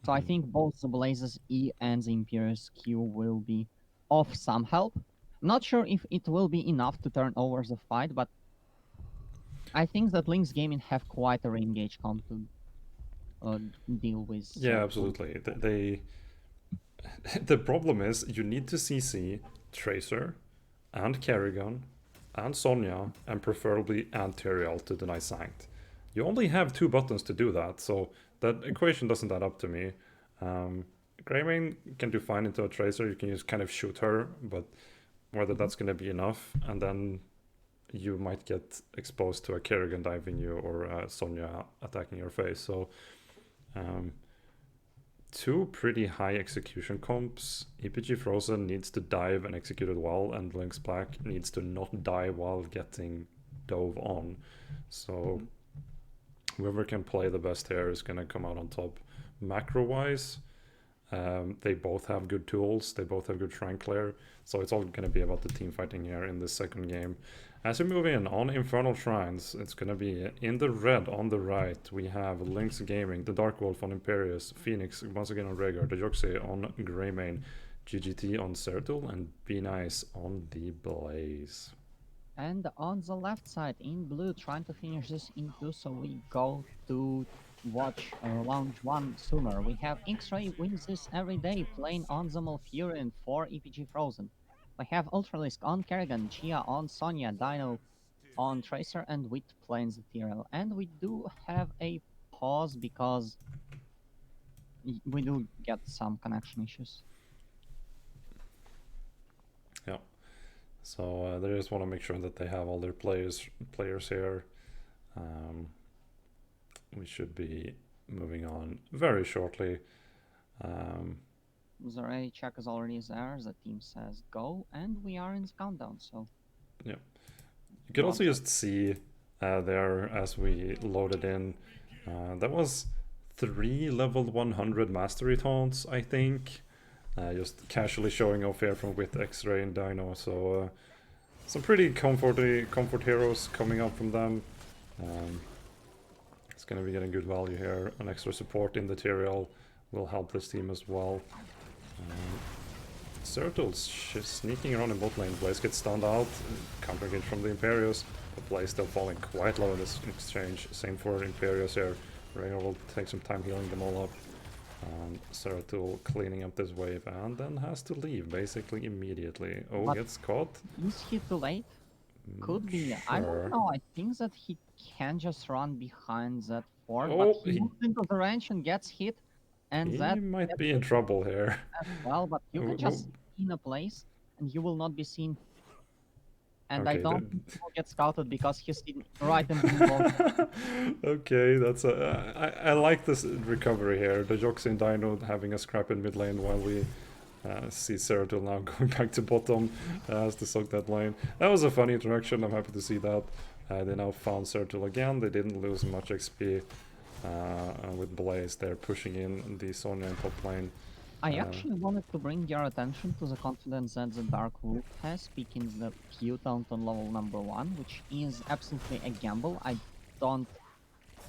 So I Mhm. think both the Blazes E and the Imperious Q will be of some help. I'm not sure if it will be enough to turn over the fight, but I think that Link's gaming have quite a re-engage comp to uh, deal with Yeah, absolutely. The problem is you need to CC Tracer and Kerrigan and Sonya and preferably Anterial to deny Sanct. You only have two buttons to do that, so that equation doesn't add up to me. Um, Greymane can do fine into a Tracer, you can just kind of shoot her, but whether Mhm. that's going to be enough, and then you might get exposed to a Kerrigan diving you or a Sonya attacking your face. So um, two pretty high execution comps. EPG Frozen needs to dive and execute it well, and Lynx Black needs to not die while getting dove on. So Mhm. whoever can play the best here is going to come out on top. Macro wise, they both have good tools. They both have good Shrine Clear. So it's all going to be about the team fighting here in this second game. As we move in on Infernal Shrines, it's going to be in the red on the right. We have Lynx Gaming, the Dark Wolf on Imperius, Phoenix once again on Rhaegar, the Joxy on Greymane, GGT on Sertul, and Be Nice on the Blaze. And on the left side in blue, trying to finish this in two, so we go to watch Lounge 1 sooner. We have X-Ray wins this every day, playing on the Malfurion for EPG Frozen. We have Ultralisk on Kerrigan, Gia on Sonya, Dino on Tracer, and Wit playing the Tyrell. And we do have a pause because we do get some connection issues. Yeah. So they just want to make sure that they have all their players here. Um, we should be moving on very shortly. Um, The ready check is already there. The team says go, and we are in the countdown. So yeah, you could one also sec. just see there as we loaded in. That was three level 100 mastery taunts, I think. Just casually showing off here from with X-Ray and Dino. So some pretty comfort heroes coming up from them. It's going to be getting good value here. An extra support in the Tyrael will help this team as well. Turtles sneaking around in bot lane. Blaze gets stunned out. Counter engage from the Imperius. But Blaze still falling quite low in this exchange. Same for Imperius here. Rhaegar will take some time healing them all up. Zeratul cleaning up this wave and then has to leave basically immediately. Oh, But gets caught? is he too late? Could be. Sure. I don't know. I think that he can just run behind that fort, Oh, but he moves into the range and gets hit, and he that might be in trouble here. as well. But you can just stay in a place, and you will not be seen. And I Okay, don't think he will get scouted because he's sitting right in the middle. Okay, that's I like this recovery here. The Yox and Dino having a scrap in mid lane while we see Zeratul now going back to bottom has to soak that lane. That was a funny interaction. I'm happy to see that. They now found Zeratul again. They didn't lose much XP with Blaze. They're pushing in the Sonya in top lane. I actually wanted to bring your attention to the confidence that the Dark Wolf has, picking the Q taunt on level number 1, which is absolutely a gamble. I don't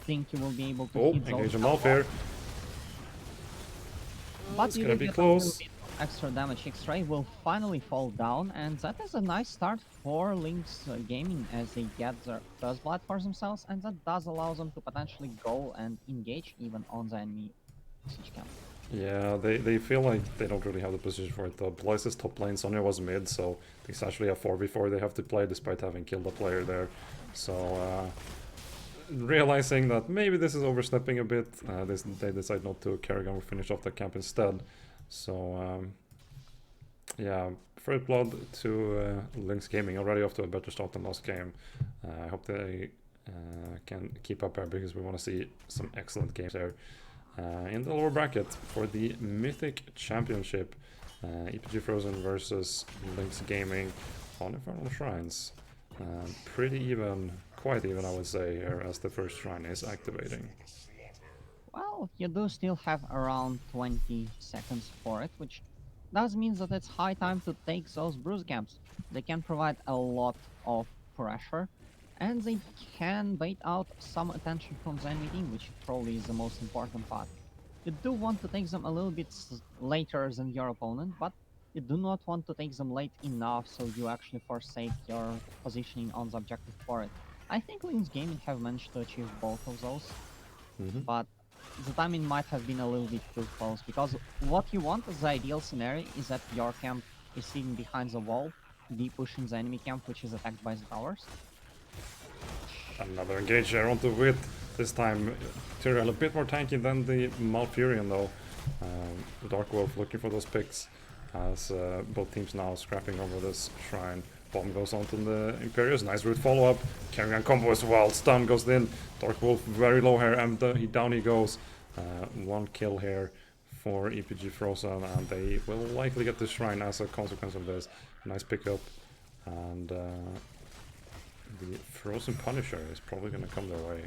think you will be able to hit those. Engage him off here. But It's you gonna will be get close. a little bit of extra damage. X-Ray will finally fall down, and that is a nice start for Lynx Gaming as they get their first blood for themselves, and that does allow them to potentially go and engage even on the enemy siege camp. Yeah, they feel like they don't really have the position for it though. Blaze is top lane, Sonya was mid, so it's actually a 4v4 they have to play despite having killed a player there. So realizing that maybe this is overstepping a bit, they decide not to. Kerrigan will finish off the camp instead. So yeah, first blood to Lynx Gaming, already off to a better start than last game. I hope they can keep up here because we want to see some excellent games there. In the lower bracket for the Mythic Championship, EPG Frozen versus Lynx Gaming on Infernal Shrines. Pretty even, quite even I would say here, as the first shrine is activating. Well, you do still have around 20 seconds for it, which does mean that it's high time to take those bruise camps. They can provide a lot of pressure, and they can bait out some attention from the enemy team, which probably is the most important part. You do want to take them a little bit later than your opponent, but you do not want to take them late enough so you actually forsake your positioning on the objective for it. I think Lynx Gaming have managed to achieve both of those, but the timing might have been a little bit too close, because what you want as the ideal scenario is that your camp is sitting behind the wall, pushing the enemy camp, which is attacked by the towers. Another engage here onto Wit. This time Tyrael a bit more tanky than the Malfurion though. The Dark Wolf looking for those picks as both teams now scrapping over this shrine. Bomb goes onto the Imperius. Nice root follow-up. Kerrigan combo as well. Stun goes in. Dark Wolf very low here and down he goes. One kill here for EPG Frozen and they will likely get this shrine as a consequence of this. Nice pickup and the Frozen Punisher is probably going to come their way.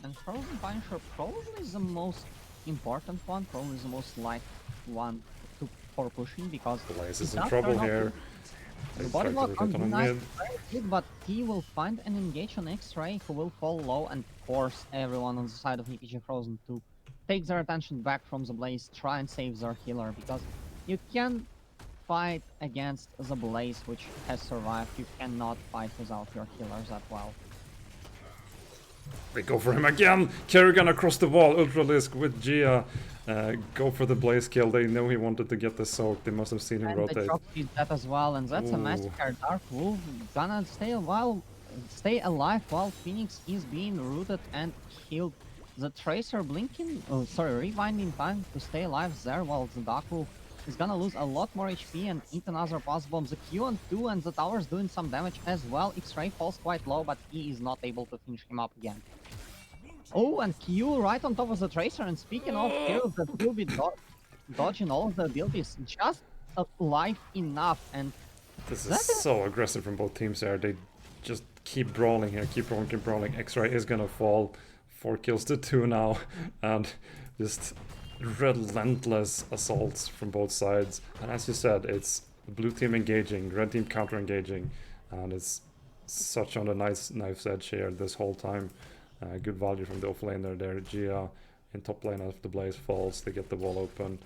And Frozen Punisher probably is the most important one, probably the most liked one for pushing, because Blaze is in trouble here. The body block on Dino is very good, but he will find an engage on X-Ray who will fall low and force everyone on the side of EPG Frozen to take their attention back from the Blaze, try and save their healer, because you can fight against the Blaze which has survived. You cannot fight without your healers that well. They go for him again! Kerrigan across the wall, Ultralisk with Gia. Go for the Blaze kill. They know he wanted to get the soak. They must have seen him rotate. And the drop is that as well, and that's a massacre. Dark Wolf gonna stay alive while Phoenix is being rooted and killed. The Tracer blinking, rewinding time to stay alive there, while the Dark Wolf is gonna lose a lot more HP and eat another pulse bomb. The Q on 2 and the tower's doing some damage as well. X-Ray falls quite low, but he is not able to finish him up again. Oh, and Q right on top of the Tracer, and speaking of heroes that will be dodging all of the abilities, just alive enough, and this is so aggressive from both teams there. They just keep brawling here, keep brawling. X-Ray is gonna fall. 4 kills to 2 now, and just relentless assaults from both sides. And as you said, it's blue team engaging, red team counter engaging, and it's such on a nice knife's edge here this whole time. Good value from the offlaner there. Gia in top lane after the Blaze falls, they get the wall open.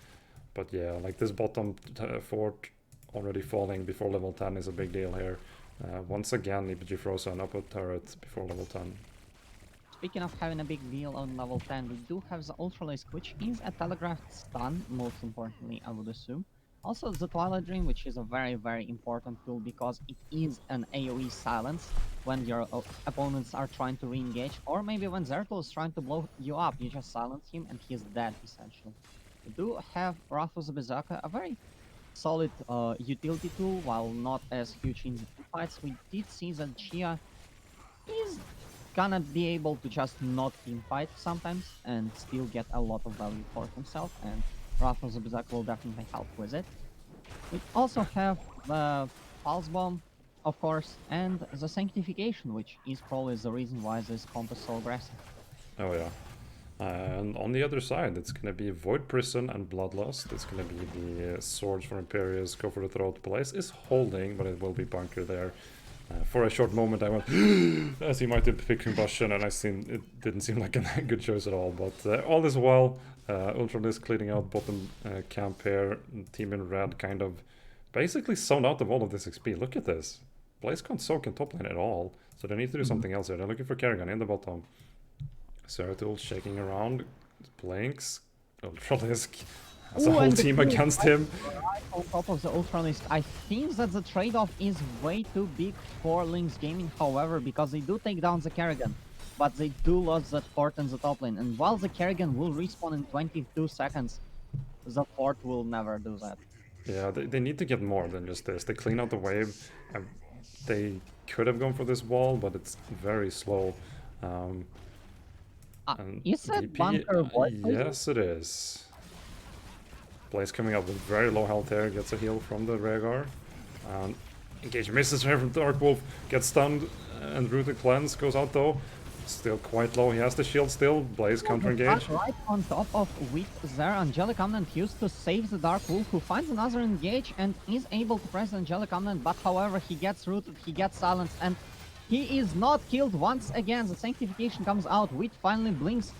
But yeah, like this bottom fort already falling before level 10 is a big deal here. Once again, EPG frozen up a turret before level 10. Speaking of having a big deal on level 10, we do have the Ultralisk, which is a telegraphed stun, most importantly, I would assume. Also, the Twilight Dream, which is a very, very important tool because it is an AoE silence when your opponents are trying to re-engage, or maybe when Zertul is trying to blow you up, you just silence him and he's dead, essentially. We do have Wrath of the Berserker, a very solid utility tool, while not as huge in the fights. We did see that Chia is gonna be able to just not team fight sometimes and still get a lot of value for himself, and Wrath of the Berserker will definitely help with it. We also have the Pulse Bomb, of course, and the Sanctification, which is probably the reason why this comp is so aggressive. Oh yeah. And on the other side, it's going to be Void Prison and Bloodlust. It's going to be the Swords for Imperius, Go for the Throat. Blaze is holding, but it will be Bunker there. For a short moment, I went, as he might have picked Combustion, and it didn't seem like a good choice at all. But all is well. Ultralisk cleaning out bottom camp here. Team in red kind of basically sewn out of all of this XP. Look at this. Blaze can't soak in top lane at all, so they need to do something else here. They're looking for Kerrigan in the bottom. Zeratul shaking around, blinks, Ultralisk has a whole team against him. Right on top of the Ultralisk. I think that the trade-off is way too big for Lynx Gaming, however, because they do take down the Kerrigan, but they do lose that fort in the top lane, and while the Kerrigan will respawn in 22 seconds, the fort will never do that. Yeah, they need to get more than just this. They clean out the wave. They could have gone for this wall, but it's very slow. Is it Bunker Void? Yes, it is. Blaze coming up with very low health here, gets a heal from the Rhaegar. And engage misses here from Dark Wolf, gets stunned, and Rooted Cleanse goes out though. Still quite low, he has the shield still, Blaze counter engage. Right on top of Wheat there, Angelic Omnant used to save the Dark Wolf, who finds another engage and is able to press Angelic Omnant, but however he gets rooted, he gets silenced, and he is not killed once again. The Sanctification comes out. Wheat finally blinks,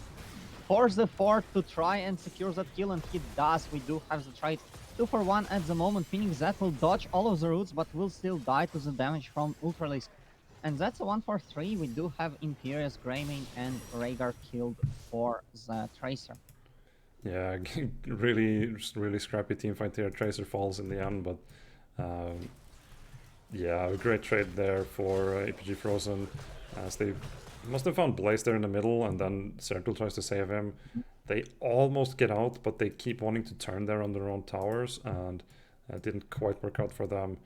force the fort to try and secure that kill, and he does. We do have the trade 2 for 1 at the moment. Phoenix that will dodge all of the roots, but will still die to the damage from Ultralisk. And that's a 1 for 3. We do have Imperius, Greymane, and Rhaegar killed for the Tracer. Yeah, really scrappy team fight here. Tracer falls in the end, but yeah, a great trade there for EPG Frozen, as they must have found Blaze there in the middle, and then Zeratul tries to save him. They almost get out, but they keep wanting to turn there on their own towers, and it didn't quite work out for them.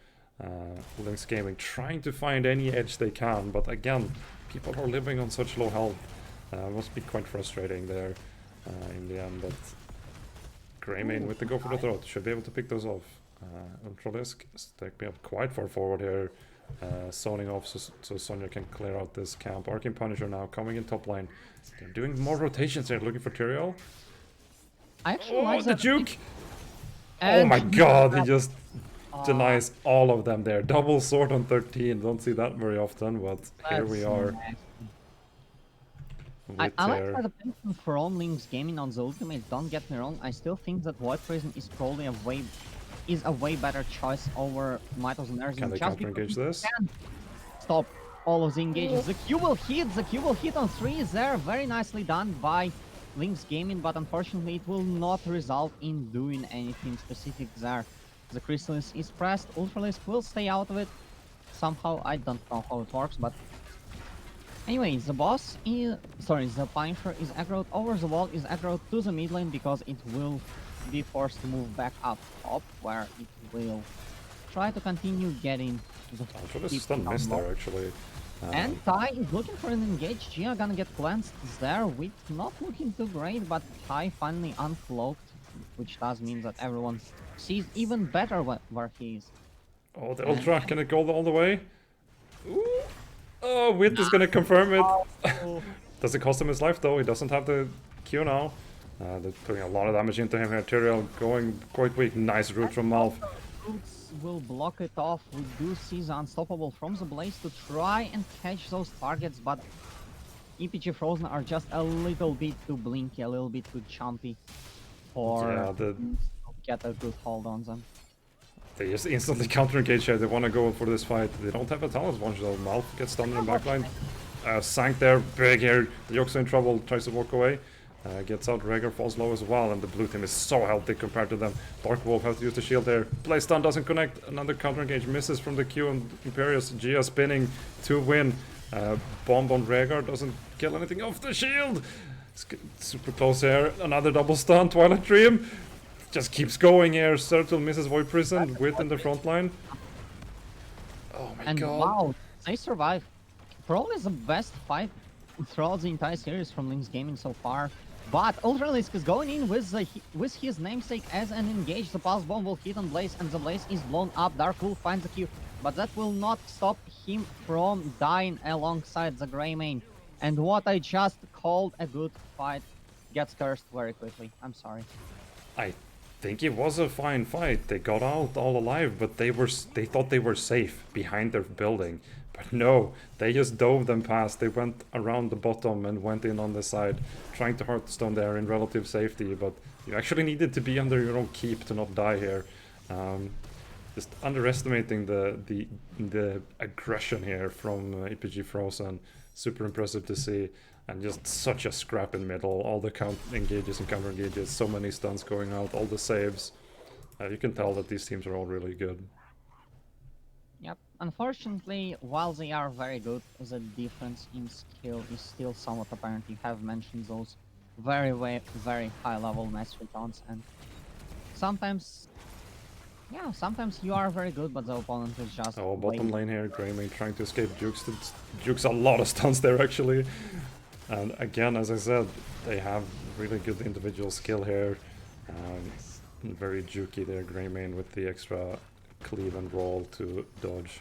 Lynx Gaming trying to find any edge they can, but again, people are living on such low health. Must be quite frustrating there in the end, but Greymane with the Go for the Throat should be able to pick those off. Ultralisk is taking up quite far forward here, zoning off so Sonya can clear out this camp. Arcane Punisher now coming in top lane. They're doing more rotations here, looking for Tyrael. I actually like the that. juke! Oh my god, he just denies all of them there. Double sword on 13, don't see that very often, but here we are. I like the pension from Lynx Gaming on the ultimate, don't get me wrong. I still think that Void Prison is probably a way better choice over Might of the Nerds. Can they counter engage this? Stop all of the engages. The Q will hit on 3 there. Very nicely done by Lynx Gaming, but unfortunately it will not result in doing anything specific there. The Chrysalis is pressed, Ultralisk will stay out of it. Somehow, I don't know how it works, but anyway, the Punisher is aggroed over the wall, is aggroed to the mid lane because it will be forced to move back up top, where it will try to continue getting the stun missed there actually. And Tai is looking for an engage. Gia gonna get cleansed there, with not looking too great, but Tai finally uncloaked, which does mean that everyone sees even better where he is. Oh, the Ultra, can it go all the way? Ooh. Oh, Wit is gonna confirm it. Does it cost him his life though? He doesn't have the Q now. They're putting a lot of damage into him here. Tyrael going quite weak. Nice root from Malf. Roots will block it off. We do see the Unstoppable from the Blaze to try and catch those targets, but EPG Frozen are just a little bit too blinky, a little bit too chumpy for Yeah, to get a good hold on them. they just instantly counter engage here. They want to go for this fight. They don't have a talent launch though. Malf gets stunned in the backline. Sank there, big here. The Yoke's in trouble, tries to walk away. Gets out, Rhaegar falls low as well, and the blue team is so healthy compared to them. Dark Wolf has to use the shield there. Play stun doesn't connect. Another counter engage misses from the Q, and Imperius Gia spinning to win. Bomb on Rhaegar doesn't kill anything off the shield. It's super close here. Another double stun. Twilight Dream just keeps going here. Sertul misses Void Prison. Wit in the front line. Oh my god. Wow, they survive. Probably the best fight throughout the entire series from Lynx Gaming so far. But Ultralisk is going in with his namesake as an engage. The pulse bomb will hit on Blaze, and the Blaze is blown up. Dark Wolf finds the Q, but that will not stop him from dying alongside the Greymane. And what I just called a good fight gets cursed very quickly. I'm sorry. I think it was a fine fight. They got out all alive, but they thought they were safe behind their building. But no, they just dove them past. They went around the bottom and went in on the side, trying to Hearthstone there in relative safety. But you actually needed to be under your own keep to not die here. Just underestimating the aggression here from EPG Frozen. Super impressive to see. And just such a scrap in middle. All the engages and counter engages. So many stuns going out. All the saves. You can tell that these teams are all really good. Yep. Unfortunately, while they are very good, the difference in skill is still somewhat apparent. You have mentioned those very high level mastery taunts, and sometimes, yeah, sometimes you are very good, but the opponent is just. Oh, bottom lane here, Greymane trying to escape Jukes. Jukes a lot of stuns there actually. And again, as I said, they have really good individual skill here. Very jukey there, Greymane with the extra cleave and roll to dodge.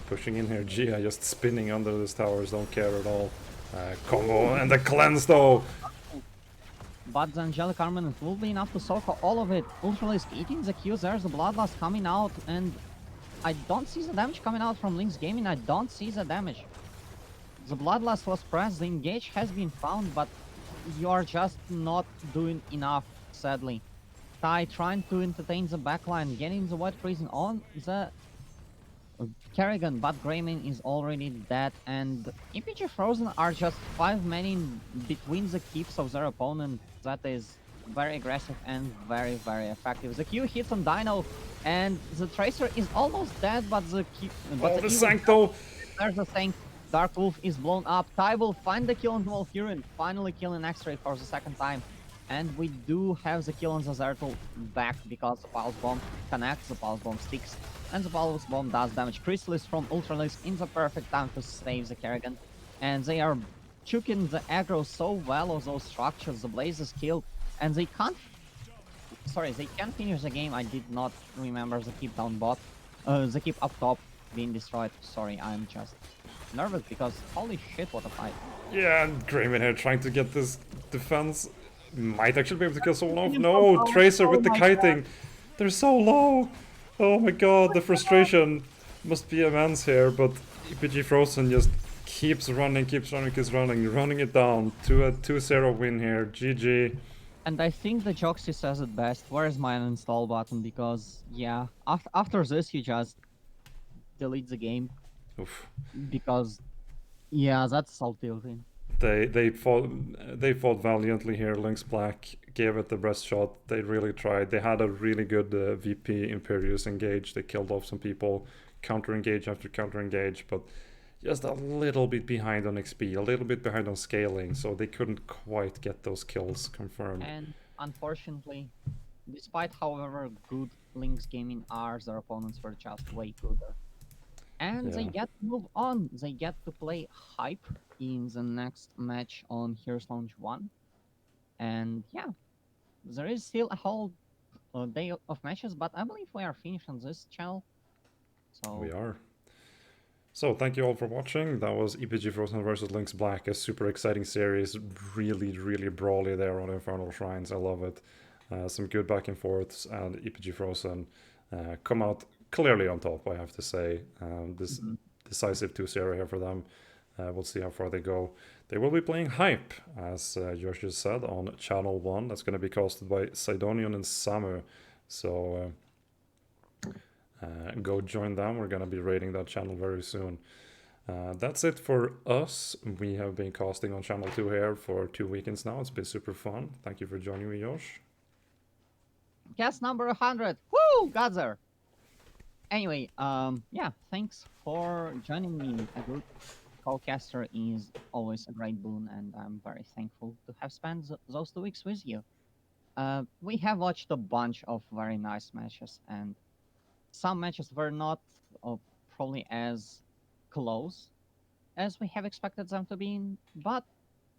Pushing in here, Gia just spinning under these towers, don't care at all. Combo and the cleanse though! But the Angelic Armament will be enough to soak all of it. Ultralisk eating the Qs, there's the Bloodlust coming out, and I don't see the damage coming out from Lynx Gaming, I don't see the damage. The Bloodlust was pressed, the engage has been found, but you are just not doing enough, sadly. Tai trying to entertain the backline, getting the White Prison on the Kerrigan, but Greymane is already dead, and EPG Frozen are just 5 men in between the keeps of their opponent. That is very aggressive and very effective. The Q hits on Dino, and the Tracer is almost dead, but the Q... But the Sank though! There's the Sank. Dark Wolf is blown up. Tai will find the kill on Valkyrian, finally killing X-Ray for the second time. And we do have the kill on the Zertul back because the Pulse Bomb connects, the Pulse Bomb sticks, and the Pulse Bomb does damage. Chrysalis from Ultralisk in the perfect time to save the Kerrigan. And they are chuking the aggro so well of those structures, the Blaze is killed, and they can't... Sorry, they can finish the game. I did not remember the keep down bot. The keep up top being destroyed. Sorry, I'm just nervous because holy shit, what a fight. Yeah, and Greymane here trying to get this defense. Might actually be able to kill someone off. No, Tracer with the kiting. They're so low. Oh my god, the frustration must be immense here, but EPG Frozen just keeps running it down to a 2-0 win here. GG. And I think the Joxy says it best. Where is my uninstall button? Because, yeah, after this, you just delete the game. Oof. Because, yeah, that's so tilting. They fought valiantly here. Lynx Black gave it the best shot. They really tried. They had a really good VP Imperius engage. They killed off some people, counter engage after counter engage, but just a little bit behind on XP, a little bit behind on scaling, so they couldn't quite get those kills confirmed. And unfortunately, despite however good Lynx Gaming are, their opponents were just way gooder. And they get to move on. They get to play Hype in the next match on Heroes Lounge 1. And yeah, there is still a whole day of matches, but I believe we are finished on this channel. So We are. So thank you all for watching. That was EPG Frozen versus Lynx Black, a super exciting series. Really, really brawly there on Infernal Shrines. I love it. Some good back and forths, and EPG Frozen come out clearly on top, I have to say. This Mhm. decisive 2-0 here for them. We'll see how far they go. They will be playing Hype, as Yosh just said, on Channel 1. That's going to be casted by Sidonian and Samu. So go join them. We're going to be raiding that channel very soon. That's it for us. We have been casting on Channel 2 here for 2 weekends now. It's been super fun. Thank you for joining me, Yosh. Guest number 100. Woo! Got there. Anyway, yeah, thanks for joining me. A good co-caster is always a great boon, and I'm very thankful to have spent those 2 weeks with you. We have watched a bunch of very nice matches, and some matches were not uh, probably as close as we have expected them to be, but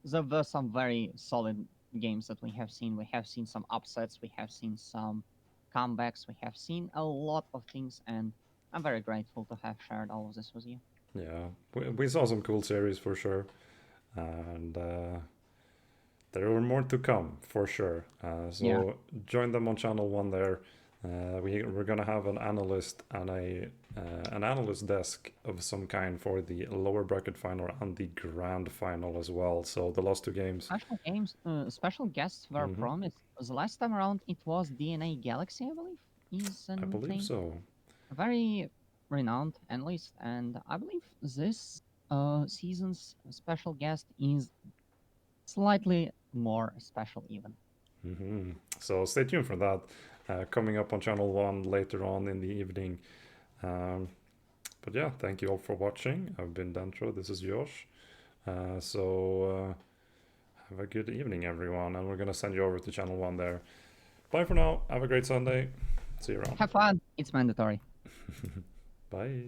there were some very solid games that we have seen. We have seen some upsets, we have seen some comebacks, we have seen a lot of things, and I'm very grateful to have shared all of this with you. Yeah, we saw some cool series for sure. And there were more to come for sure. Yeah, So join them on Channel 1 there. We're gonna have an analyst and an analyst desk of some kind for the lower bracket final and the grand final as well. So the last 2 games. special games, special guests were Hmm. promised. The last time around, it was DNA Galaxy, I believe, is a I believe name. so. A very renowned analyst, and I believe this season's special guest is slightly more special, even. So stay tuned for that. Coming up on Channel 1 later on in the evening. Um, but yeah, thank you all for watching. I've been Dentro. This is Yosh. Have a good evening, everyone. And we're going to send you over to Channel 1 there. Bye for now. Have a great Sunday. See you around. Have fun. It's mandatory. Bye.